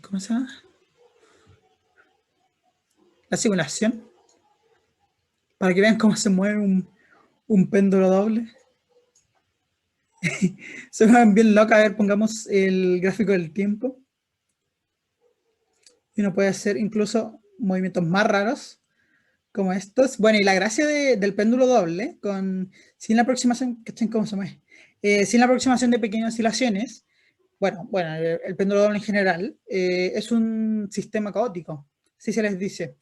¿cómo se llama? la simulación para que vean cómo se mueve un péndulo doble. Se mueven bien loca. A ver, pongamos el gráfico del tiempo. Y uno puede hacer incluso movimientos más raros como estos. Bueno, y la gracia del péndulo doble, sin la aproximación, ¿cachai cómo se mueve? Sin la aproximación de pequeñas oscilaciones, bueno, el péndulo doble en general es un sistema caótico, así se les dice.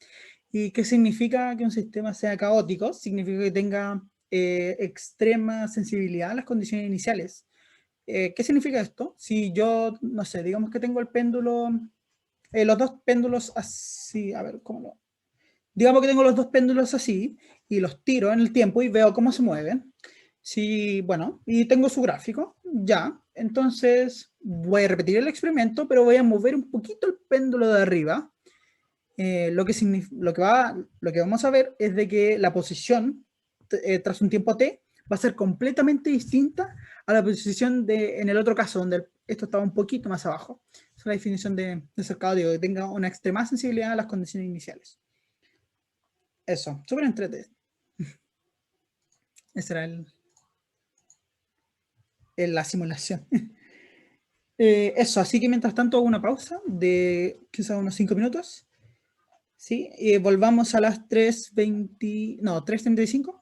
¿Y qué significa que un sistema sea caótico? Significa que tenga extrema sensibilidad a las condiciones iniciales. ¿Qué significa esto? Si yo, no sé, digamos que tengo el péndulo, los dos péndulos así, a ver, ¿cómo lo...? Digamos que tengo los dos péndulos así y los tiro en el tiempo y veo cómo se mueven. Sí, bueno, y tengo su gráfico, ya. Entonces voy a repetir el experimento, pero voy a mover un poquito el péndulo de arriba. Lo que vamos a ver es de que la posición tras un tiempo t va a ser completamente distinta a la posición en el otro caso, donde esto estaba un poquito más abajo. Esa es la definición de ser caótico, que tenga una extrema sensibilidad a las condiciones iniciales. Eso, súper entretenido. Esa era la simulación. Eso, así que mientras tanto hago una pausa de quizás unos 5 minutos. ¿Sí? Volvamos a las 3:20, no, 3:35.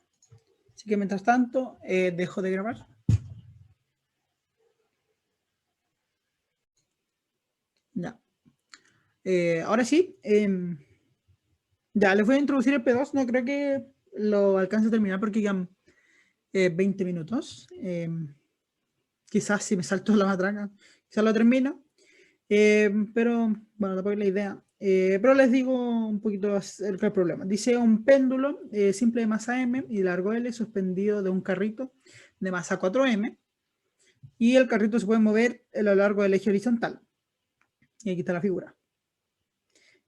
Así que mientras tanto, dejo de grabar. Ya. Ahora sí, ya les voy a introducir el P2. No creo que lo alcance a terminar porque ya 20 minutos. Quizás si me salto la matraca, quizás lo termino. Pero bueno, tampoco es la idea. Pero les digo un poquito acerca del problema. Dice un péndulo simple de masa m y largo L suspendido de un carrito de masa 4m. Y el carrito se puede mover a lo largo del eje horizontal. Y aquí está la figura.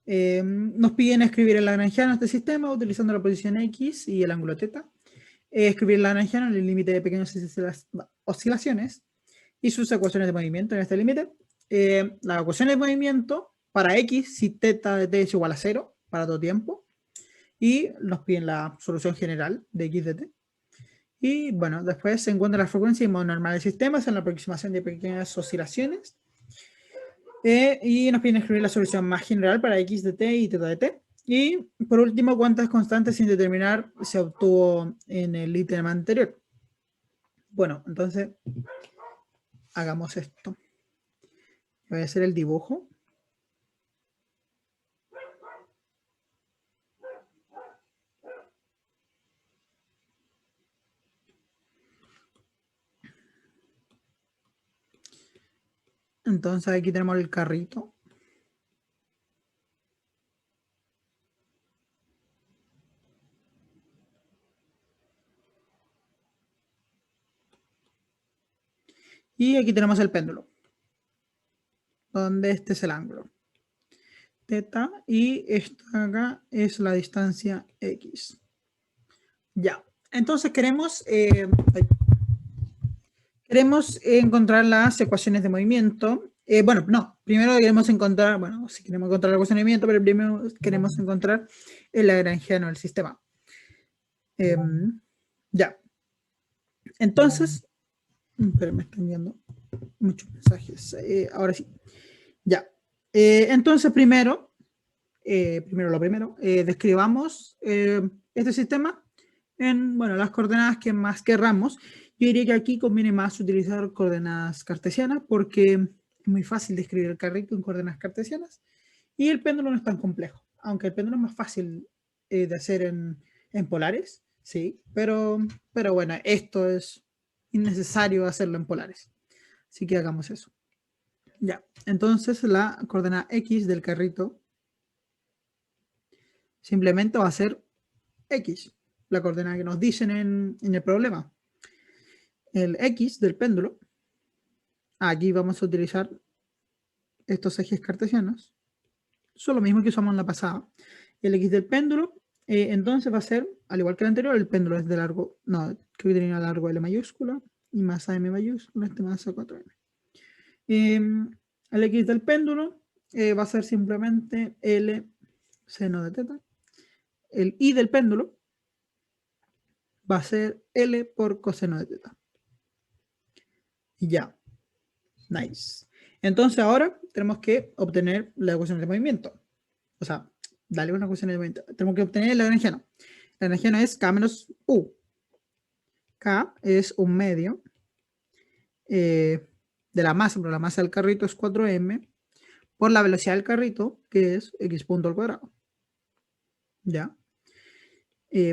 Nos piden escribir el lagrangiano este sistema utilizando la posición X y el ángulo θ. Escribir el lagrangiano en el límite de pequeñas oscilaciones y sus ecuaciones de movimiento en este límite. Las ecuaciones de movimiento para X, si θ de t es igual a 0 para todo tiempo. Y nos piden la solución general de X de t. Y bueno, después se encuentra la frecuencia y modo normal del sistema en la aproximación de pequeñas oscilaciones. Y nos piden escribir la solución más general para X de t y θ de t. Y por último, cuántas constantes sin determinar se obtuvo en el ítem anterior. Bueno, entonces hagamos esto. Voy a hacer el dibujo. Entonces aquí tenemos el carrito. Y aquí tenemos el péndulo, donde este es el ángulo θ y esta acá es la distancia X. Ya, entonces queremos encontrar las ecuaciones de movimiento. Bueno, no, primero queremos encontrar, bueno, si queremos encontrar la ecuación de movimiento, pero primero queremos encontrar el lagrangiano del sistema. Ya. Entonces, pero me están viendo muchos mensajes. Ahora sí. Ya. Entonces, primero, describamos este sistema en, bueno, las coordenadas que más querramos. Yo diría que aquí conviene más utilizar coordenadas cartesianas porque es muy fácil de escribir el carrito en coordenadas cartesianas y el péndulo no es tan complejo, aunque el péndulo es más fácil de hacer en polares, sí, pero bueno, esto es innecesario hacerlo en polares. Así que hagamos eso. Ya, entonces la coordenada X del carrito simplemente va a ser X, la coordenada que nos dicen en el problema. El X del péndulo, aquí vamos a utilizar estos ejes cartesianos, son lo mismo que usamos en la pasada. El X del péndulo, entonces va a ser, al igual que el anterior, el péndulo es de largo, no, creo que tenía largo L mayúscula y masa M mayúscula, este masa 4M. El X del péndulo va a ser simplemente L seno de θ. el I del péndulo va a ser L por coseno de teta. Y ya. Nice. Entonces ahora tenemos que obtener la ecuación de movimiento. O sea, dale una ecuación de movimiento. Tenemos que obtener el lagrangiano. El lagrangiano es K menos U. K es un medio de la masa, pero la masa del carrito es 4m, por la velocidad del carrito, que es x punto al cuadrado. ¿Ya?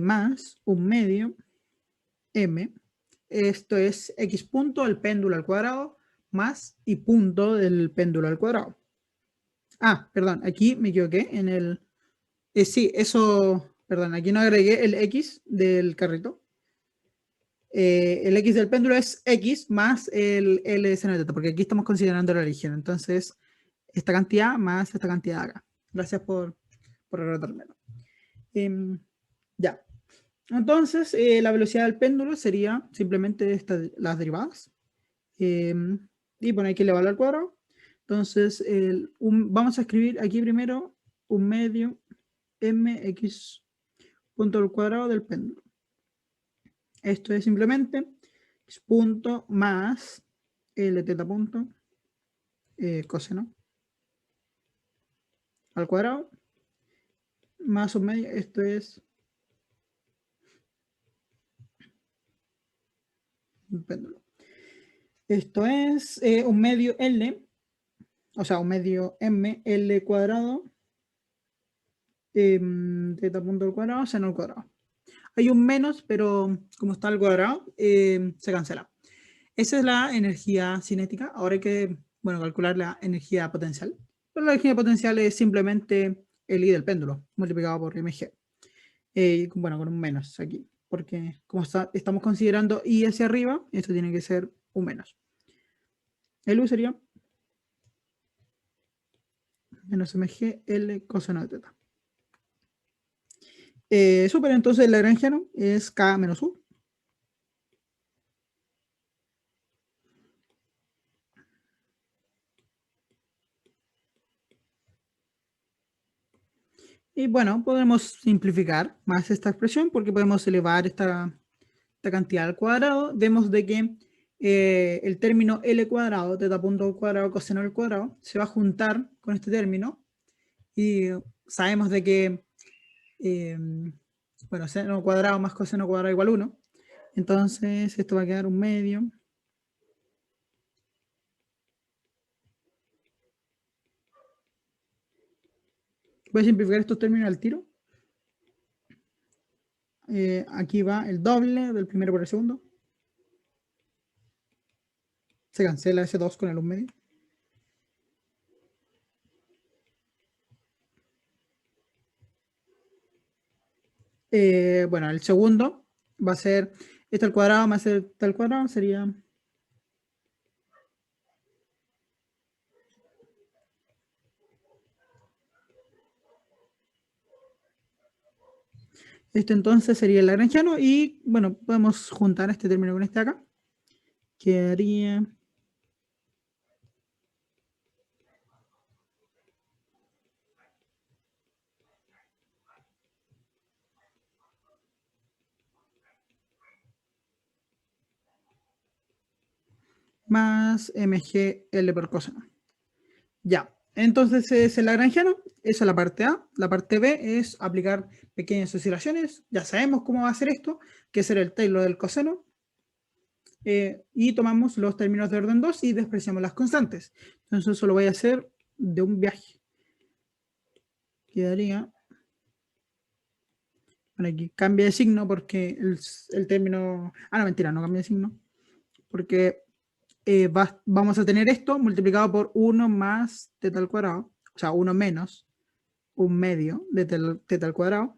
Más un medio m. Esto es x punto del péndulo al cuadrado más y punto del péndulo al cuadrado. Ah, perdón, aquí me equivoqué en el... sí, eso, perdón, aquí no agregué el x del carrito. El x del péndulo es x más el L de seno de teta, porque aquí estamos considerando la religión. Entonces, esta cantidad más esta cantidad acá. Gracias por recordármelo. Ya. Entonces, la velocidad del péndulo sería simplemente las derivadas. Y bueno, hay que elevarlo al cuadrado. Entonces, vamos a escribir aquí primero un medio mx punto al cuadrado del péndulo. Esto es simplemente x punto más L teta punto coseno al cuadrado más un medio. Esto es un péndulo. Esto es un medio L, o sea, un medio m L cuadrado teta punto al cuadrado seno al cuadrado. Hay un menos, pero como está al cuadrado, se cancela. Esa es la energía cinética. Ahora hay que, bueno, calcular la energía potencial. Pero la energía potencial es simplemente el I del péndulo multiplicado por mg. Bueno, con un menos aquí. Porque como estamos considerando I hacia arriba, esto tiene que ser un menos. El U sería menos mg L coseno de teta. Súper, entonces el lagrangiano es K menos U. Y bueno, podemos simplificar más esta expresión porque podemos elevar esta cantidad al cuadrado. Vemos de que el término L cuadrado, teta punto al cuadrado, coseno al cuadrado, se va a juntar con este término. Y sabemos de que, bueno, seno cuadrado más coseno cuadrado igual 1. Entonces esto va a quedar un medio. Voy a simplificar estos términos al tiro. Aquí va el doble del primero por el segundo. Se cancela ese 2 con el 1 medio. Bueno, el segundo va a ser esto al cuadrado más este al cuadrado, sería esto, entonces sería el lagrangiano. Y bueno, podemos juntar este término con este acá. Quedaría más mg L por coseno. Ya, entonces es el lagrangiano. Esa es la parte A. La parte B es aplicar pequeñas oscilaciones. Ya sabemos cómo va a ser esto, que será el Taylor del coseno. Y tomamos los términos de orden 2 y despreciamos las constantes. Entonces eso lo voy a hacer de un viaje. Quedaría... Bueno, aquí cambia de signo porque el término... Ah, no, mentira, no cambia de signo. Porque vamos a tener esto multiplicado por 1 más teta al cuadrado. O sea, 1 menos un medio de teta al cuadrado.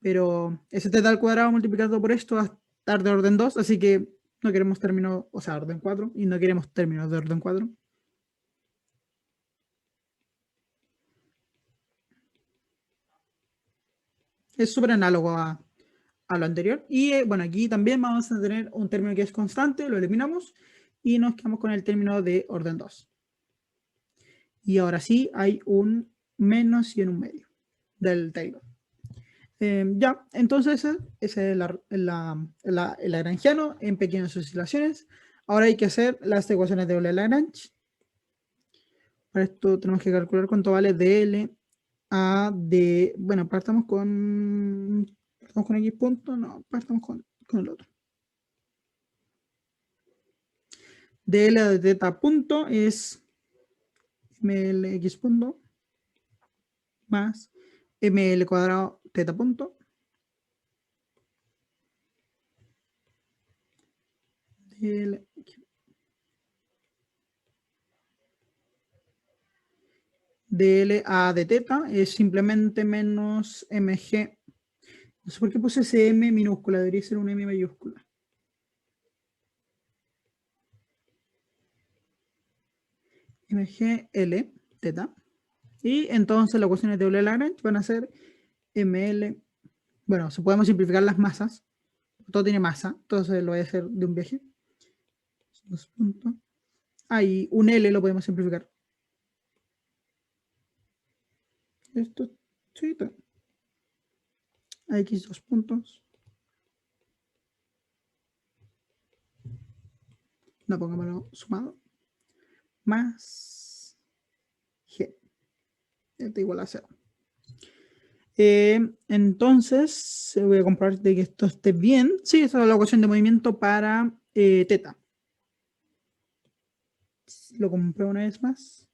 Pero ese teta al cuadrado multiplicado por esto va a estar de orden 2. Así que no queremos términos, o sea, orden 4. Y no queremos términos de orden 4. Es súper análogo a lo anterior. Y bueno, aquí también vamos a tener un término que es constante, lo eliminamos y nos quedamos con el término de orden 2. Y ahora sí hay un menos y en un medio del Taylor. Ya, entonces ese es el lagrangiano en pequeñas oscilaciones. Ahora hay que hacer las ecuaciones de Euler-Lagrange. Para esto tenemos que calcular cuánto vale dl a de... Bueno, partamos con X punto, no, partamos con el otro. dl de teta punto es mlx punto más ml cuadrado teta punto dl a de teta es simplemente menos mg. No sé por qué puse ese m minúscula, debería ser un m mayúscula. mgl teta. Y entonces las ecuaciones de Euler-Lagrange van a ser ml. Bueno, se podemos simplificar las masas. Todo tiene masa, entonces lo voy a hacer de un viaje. 2 puntos. Ahí un L lo podemos simplificar. Esto, sí, a X 2 puntos. No pongámoslo sumado. Más G. Esto igual a 0. Entonces, voy a comprobar de que esto esté bien. Sí, esta es la ecuación de movimiento para teta. Lo compruebo una vez más.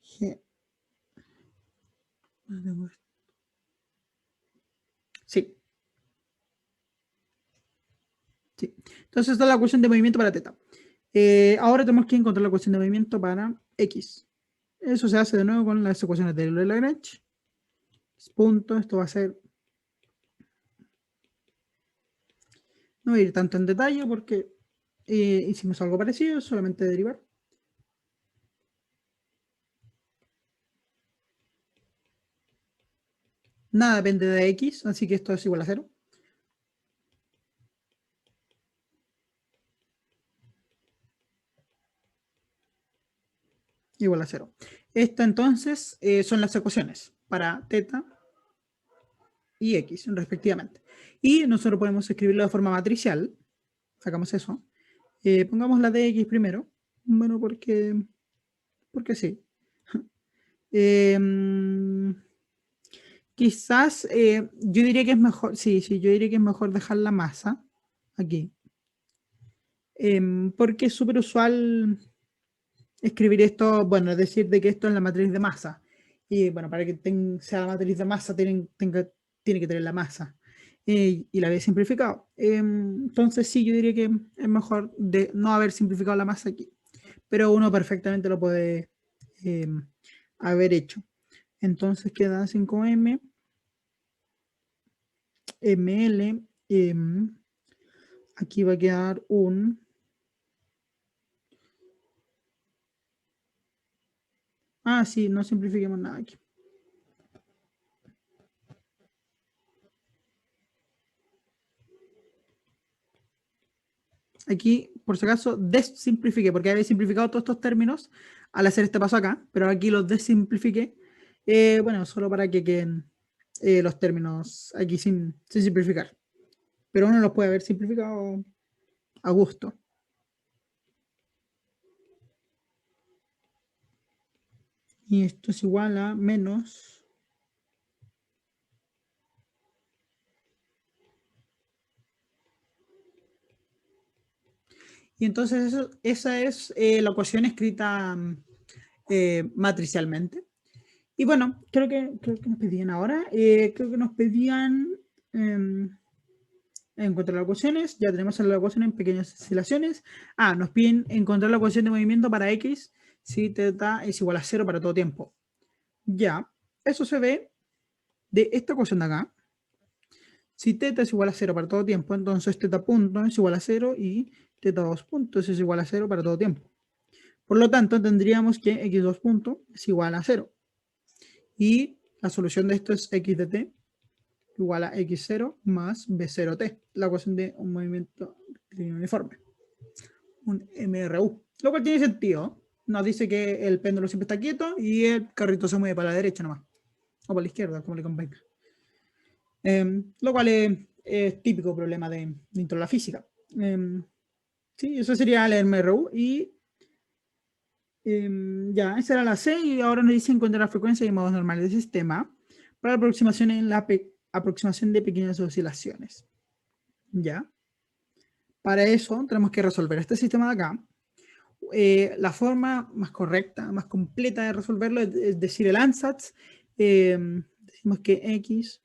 G. Sí. Sí. Entonces, esta es la ecuación de movimiento para teta. Ahora tenemos que encontrar la ecuación de movimiento para X. Eso se hace de nuevo con las ecuaciones de Euler-Lagrange. Punto, esto va a ser... No voy a ir tanto en detalle porque hicimos algo parecido, solamente derivar. Nada depende de X, así que esto es igual a 0. Igual a 0. Esto entonces son las ecuaciones para teta y X respectivamente. Y nosotros podemos escribirlo de forma matricial. Sacamos eso. Pongamos la de X primero. Bueno, porque sí. Quizás yo diría que es mejor, sí, yo diría que es mejor dejar la masa aquí. Porque es súper usual escribir esto, bueno, es decir, de que esto es la matriz de masa. Y bueno, para que sea la matriz de masa, tiene que tener la masa. Y la había simplificado. Entonces sí, yo diría que es mejor de no haber simplificado la masa aquí. Pero uno perfectamente lo puede haber hecho. Entonces queda 5m, ml, aquí va a quedar un... Ah, sí, no simplifiquemos nada aquí. Aquí, por si acaso, desimplifiqué, porque había simplificado todos estos términos al hacer este paso acá, pero aquí los desimplifiqué. Bueno, solo para que queden los términos aquí sin simplificar. Pero uno los puede haber simplificado a gusto. Y esto es igual a menos... Y entonces esa es la ecuación escrita matricialmente. Y bueno, creo que nos pedían ahora. Creo que nos pedían encontrar las ecuaciones. Ya tenemos la ecuación en pequeñas oscilaciones. Nos piden encontrar la ecuación de movimiento para X si teta es igual a 0 para todo tiempo. Ya, eso se ve de esta ecuación de acá. Si teta es igual a 0 para todo tiempo, entonces teta punto es igual a 0 y teta 2 puntos es igual a 0 para todo tiempo. Por lo tanto, tendríamos que x2 punto es igual a 0. Y la solución de esto es x de t igual a x0 más b0t, la ecuación de un movimiento uniforme, un MRU. Lo cual tiene sentido. Nos dice que el péndulo siempre está quieto y el carrito se mueve para la derecha nomás. O para la izquierda, como le convenga. Lo cual es típico problema dentro de la física. Sí, eso sería el MRU y ya, esa era la C y ahora nos dice encontrar la frecuencia y modos normales del sistema para la aproximación en la aproximación de pequeñas oscilaciones. Ya. Para eso tenemos que resolver este sistema de acá. La forma más correcta, más completa de resolverlo es decir el ansatz. Decimos que X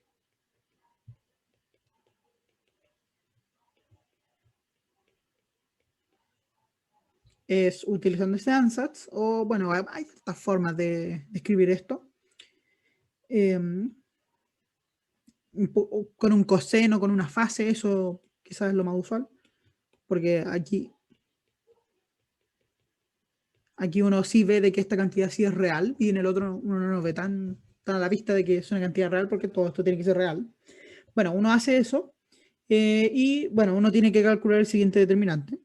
es utilizando este ansatz, o bueno, hay otras formas de escribir esto. Con un coseno, con una fase, eso quizás es lo más usual, porque aquí uno sí ve de que esta cantidad sí es real y en el otro uno no ve tan a la vista de que es una cantidad real porque todo esto tiene que ser real. Bueno, uno hace eso y bueno, uno tiene que calcular el siguiente determinante.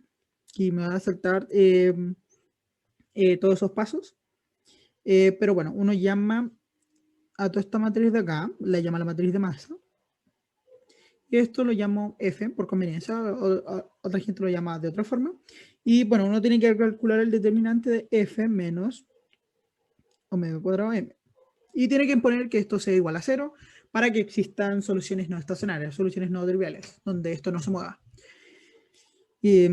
Aquí me va a saltar todos esos pasos. Pero bueno, uno llama a toda esta matriz de acá, la llama la matriz de masa. Y esto lo llamo F por conveniencia, otra gente lo llama de otra forma. Y bueno, uno tiene que calcular el determinante de F menos omega cuadrado M. Y tiene que poner que esto sea igual a 0 para que existan soluciones no estacionarias, soluciones no triviales, donde esto no se mueva. Y,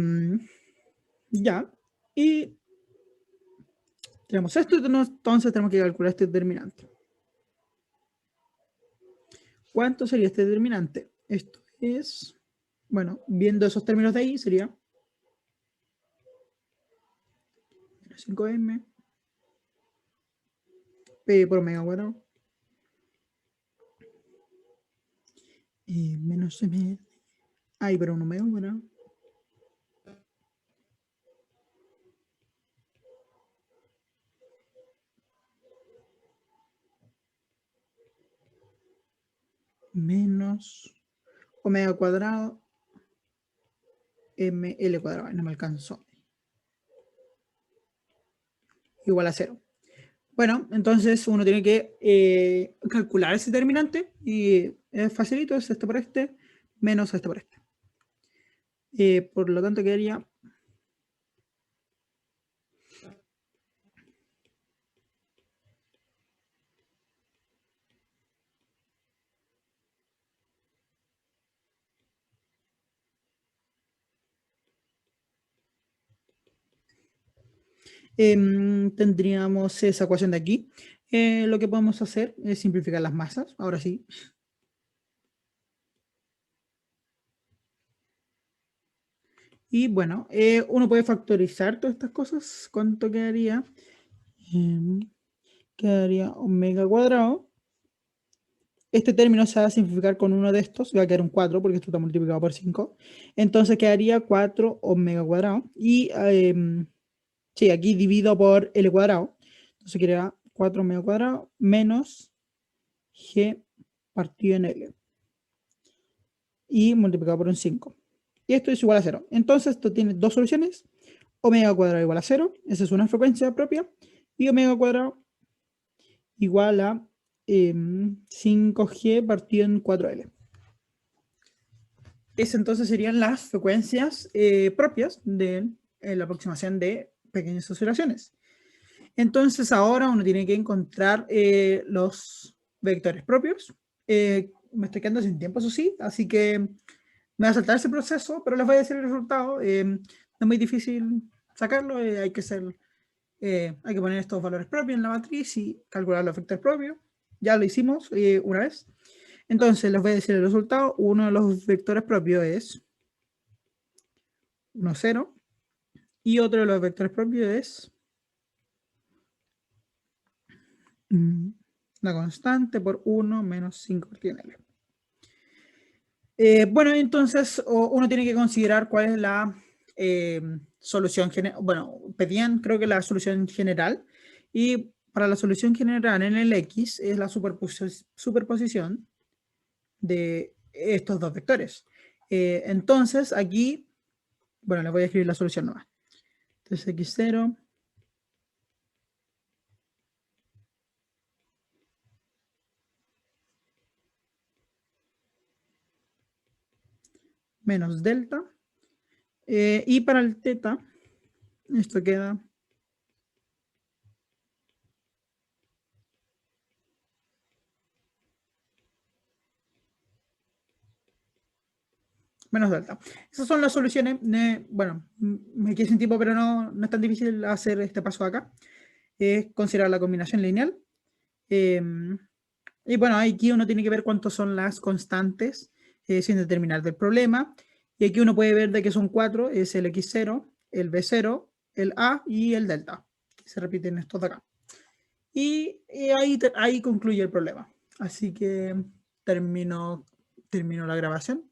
ya. Y tenemos esto, entonces tenemos que calcular este determinante. ¿Cuánto sería este determinante? Esto es, bueno, viendo esos términos de ahí, sería 5m P por omega cuadrado y menos m. Ay, pero un omega cuadrado. Menos omega cuadrado ml cuadrado. No me alcanzó. Igual a 0. Bueno, entonces uno tiene que calcular ese determinante y es facilito, es este por este menos este por este. Por lo tanto quedaría tendríamos esa ecuación de aquí. Lo que podemos hacer es simplificar las masas, ahora sí. Y bueno, uno puede factorizar todas estas cosas. ¿Cuánto quedaría? Quedaría omega cuadrado. Este término se va a simplificar con uno de estos, va a quedar un 4 porque esto está multiplicado por 5. Entonces quedaría 4 omega cuadrado. Y sí, aquí divido por L cuadrado. Entonces quedaría 4 omega cuadrado menos G partido en L. Y multiplicado por un 5. Y esto es igual a 0. Entonces esto tiene dos soluciones. Omega cuadrado igual a 0. Esa es una frecuencia propia. Y omega cuadrado igual a 5G partido en 4L. Esas entonces serían las frecuencias propias de la aproximación de pequeñas oscilaciones. Entonces ahora uno tiene que encontrar los vectores propios. Me estoy quedando sin tiempo, eso sí, así que me voy a saltar ese proceso, pero les voy a decir el resultado. No es muy difícil sacarlo, hay que poner estos valores propios en la matriz y calcular los vectores propios. Ya lo hicimos una vez. Entonces les voy a decir el resultado. Uno de los vectores propios es 1, 0. Y otro de los vectores propios es la constante por 1 menos 5 partido en L. Bueno, entonces uno tiene que considerar cuál es la solución general. Bueno, pedían creo que la solución general. Y para la solución general en el X es la superposición de estos dos vectores. Entonces aquí, bueno, les voy a escribir la solución nueva. Entonces x0 menos delta. Y para el teta, esto queda menos delta. Esas son las soluciones. Bueno, me quedé sin tiempo, pero no es tan difícil hacer este paso acá. Considerar la combinación lineal. Y bueno, aquí uno tiene que ver cuántos son las constantes sin determinar del problema. Y aquí uno puede ver de que son 4, es el x0, el b0, el a y el delta, que se repiten estos de acá. Y ahí concluye el problema. Así que termino la grabación.